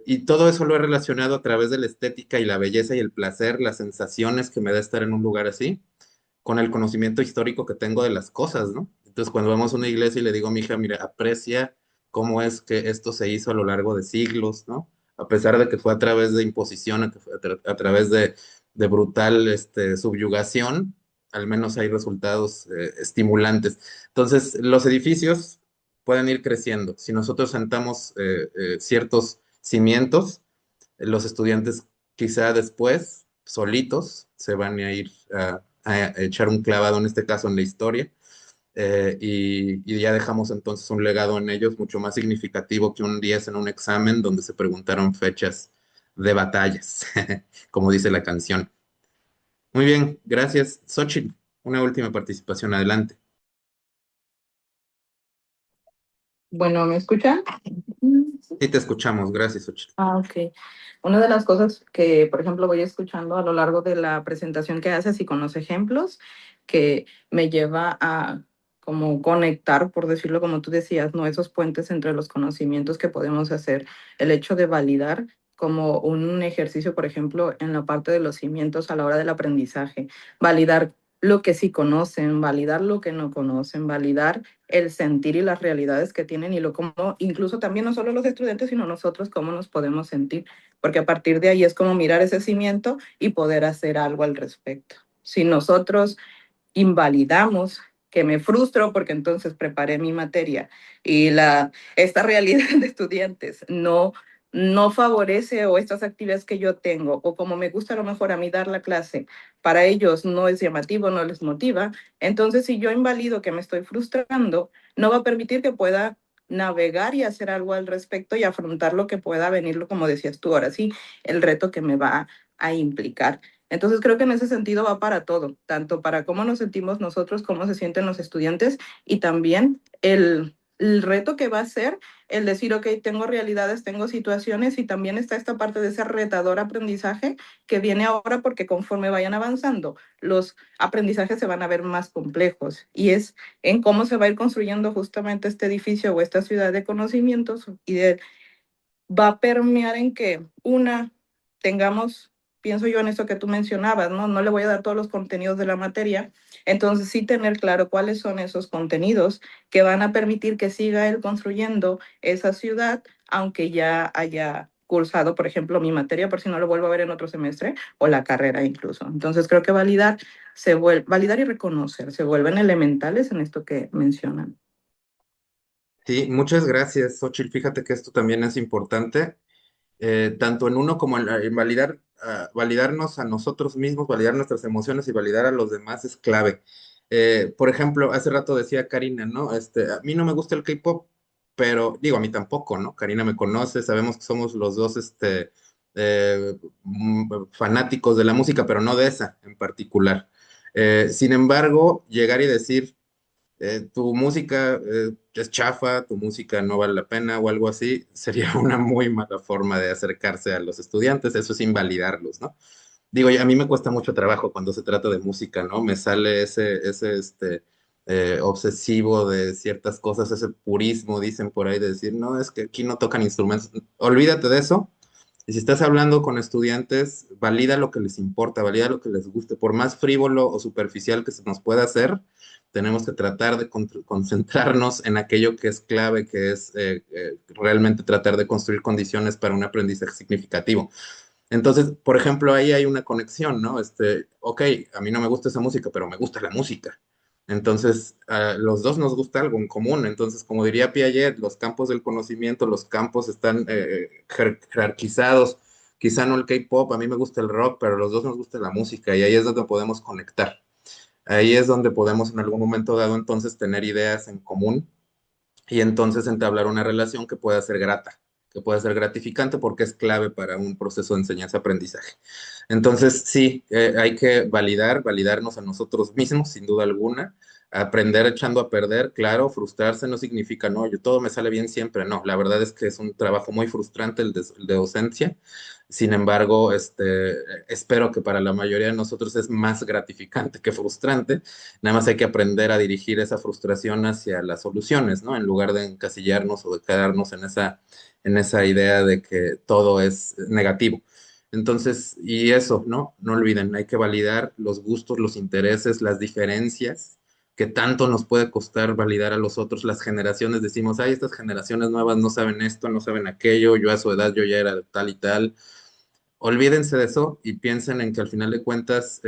Speaker 2: Y todo eso lo he relacionado a través de la estética y la belleza y el placer, las sensaciones que me da estar en un lugar así con el conocimiento histórico que tengo de las cosas, ¿no? Entonces, cuando vamos a una iglesia y le digo a mi hija, mira, aprecia cómo es que esto se hizo a lo largo de siglos, ¿no? A pesar de que fue a través de imposición, a, que fue a través de brutal subyugación, al menos hay resultados estimulantes. Entonces, los edificios pueden ir creciendo. Si nosotros sentamos ciertos cimientos, los estudiantes quizá después, solitos, se van a ir a echar un clavado, en este caso en la historia, y ya dejamos entonces un legado en ellos mucho más significativo que un 10 en un examen donde se preguntaron fechas de batallas, como dice la canción. Muy bien, gracias. Xochitl, una última participación, adelante.
Speaker 7: Bueno, ¿me escuchan?
Speaker 2: Sí, te escuchamos, gracias, Xochitl.
Speaker 7: Ok. Una de las cosas que, por ejemplo, voy escuchando a lo largo de la presentación que haces y con los ejemplos, que me lleva a como conectar, por decirlo como tú decías, ¿no? Esos puentes entre los conocimientos que podemos hacer, el hecho de validar como un ejercicio, por ejemplo, en la parte de los cimientos a la hora del aprendizaje, validar lo que sí conocen, validar lo que no conocen, validar el sentir y las realidades que tienen y lo como, incluso también no solo los estudiantes, sino nosotros cómo nos podemos sentir, porque a partir de ahí es como mirar ese cimiento y poder hacer algo al respecto. Si nosotros invalidamos, que me frustro porque entonces preparé mi materia y esta realidad de estudiantes no favorece o estas actividades que yo tengo o como me gusta a lo mejor a mí dar la clase, para ellos no es llamativo, no les motiva, entonces si yo invalido que me estoy frustrando, no va a permitir que pueda navegar y hacer algo al respecto y afrontar lo que pueda venir, como decías tú ahora sí, el reto que me va a implicar. Entonces creo que en ese sentido va para todo, tanto para cómo nos sentimos nosotros, cómo se sienten los estudiantes y también el reto que va a ser el decir, ok, tengo realidades, tengo situaciones y también está esta parte de ese retador aprendizaje que viene ahora porque conforme vayan avanzando, los aprendizajes se van a ver más complejos y es en cómo se va a ir construyendo justamente este edificio o esta ciudad de conocimientos va a permear en que tengamos, pienso yo en esto que tú mencionabas, ¿no? No le voy a dar todos los contenidos de la materia, entonces sí tener claro cuáles son esos contenidos que van a permitir que siga él construyendo esa ciudad, aunque ya haya cursado, por ejemplo, mi materia, por si no lo vuelvo a ver en otro semestre, o la carrera incluso. Entonces creo que validar y reconocer se vuelven elementales en esto que mencionan.
Speaker 2: Sí, muchas gracias, Xochitl. Fíjate que esto también es importante, tanto en uno como en validar, validarnos a nosotros mismos, validar nuestras emociones y validar a los demás es clave. Por ejemplo, hace rato decía Karina, ¿no? A mí no me gusta el K-pop, pero digo, a mí tampoco, ¿no? Karina me conoce, sabemos que somos los dos, fanáticos de la música, pero no de esa en particular. Sin embargo, llegar y decir tu música es chafa, tu música no vale la pena o algo así, sería una muy mala forma de acercarse a los estudiantes, eso es invalidarlos, ¿no? Digo, a mí me cuesta mucho trabajo cuando se trata de música, ¿no? Me sale ese obsesivo de ciertas cosas, ese purismo, dicen por ahí, de decir, no, es que aquí no tocan instrumentos. Olvídate de eso. Y si estás hablando con estudiantes, valida lo que les importa, valida lo que les guste. Por más frívolo o superficial que se nos pueda hacer, tenemos que tratar de concentrarnos en aquello que es clave, que es realmente tratar de construir condiciones para un aprendizaje significativo. Entonces, por ejemplo, ahí hay una conexión, ¿no? Ok, a mí no me gusta esa música, pero me gusta la música. Entonces, a los dos nos gusta algo en común. Entonces, como diría Piaget, los campos del conocimiento, los campos están jerarquizados. Quizá no el K-pop, a mí me gusta el rock, pero a los dos nos gusta la música y ahí es donde podemos conectar. Ahí es donde podemos en algún momento dado entonces tener ideas en común y entonces entablar una relación que pueda ser grata, que puede ser gratificante porque es clave para un proceso de enseñanza-aprendizaje. Entonces, sí, hay que validarnos a nosotros mismos, sin duda alguna, aprender echando a perder, claro, frustrarse no significa, no, yo todo me sale bien siempre, no, la verdad es que es un trabajo muy frustrante el de docencia. Sin embargo, espero que para la mayoría de nosotros es más gratificante que frustrante. Nada más hay que aprender a dirigir esa frustración hacia las soluciones, ¿no? En lugar de encasillarnos o de quedarnos en esa idea de que todo es negativo. Entonces, y eso, ¿no? No olviden, hay que validar los gustos, los intereses, las diferencias, que tanto nos puede costar validar a los otros. Las generaciones decimos, ay, estas generaciones nuevas no saben esto, no saben aquello, yo a su edad yo ya era de tal y tal. Olvídense de eso y piensen en que al final de cuentas,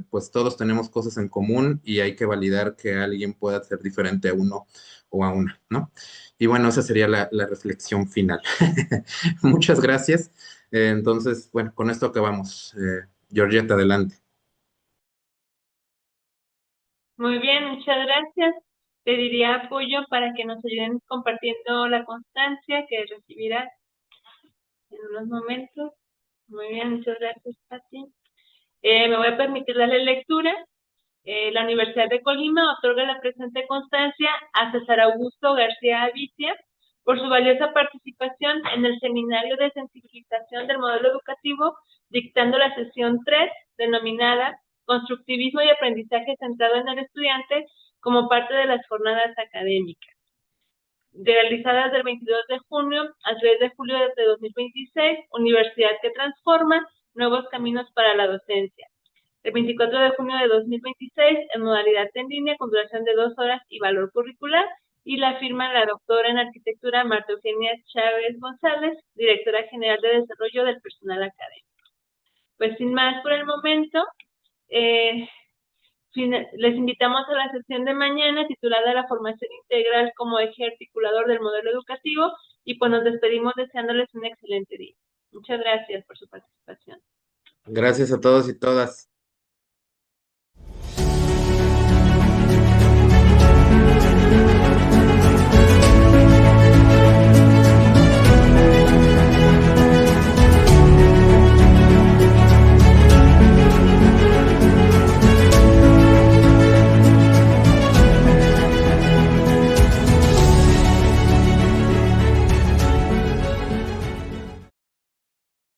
Speaker 2: pues todos tenemos cosas en común y hay que validar que alguien pueda ser diferente a uno o a una, ¿no? Y bueno, esa sería la reflexión final. Muchas gracias. Entonces, bueno, con esto acabamos. Georgette, adelante.
Speaker 1: Muy bien, muchas gracias. Pediría apoyo para que nos ayuden compartiendo la constancia que recibirás en unos momentos. Muy bien, muchas gracias, Pati. Me voy a permitir darle lectura. La Universidad de Colima otorga la presente constancia a César Augusto García Avicia por su valiosa participación en el seminario de sensibilización del modelo educativo, dictando la sesión 3, denominada Constructivismo y aprendizaje centrado en el estudiante, como parte de las jornadas académicas, realizadas del 22 de junio al 3 de julio de 2026, Universidad que transforma, nuevos caminos para la docencia. El 24 de junio de 2026, en modalidad en línea, con duración de 2 horas y valor curricular, y la firma la doctora en arquitectura Marta Eugenia Chávez González, directora general de desarrollo del personal académico. Pues sin más por el momento, les invitamos a la sesión de mañana titulada La formación integral como eje articulador del modelo educativo, y pues nos despedimos deseándoles un excelente día. Muchas gracias por su participación.
Speaker 2: Gracias a todos y todas.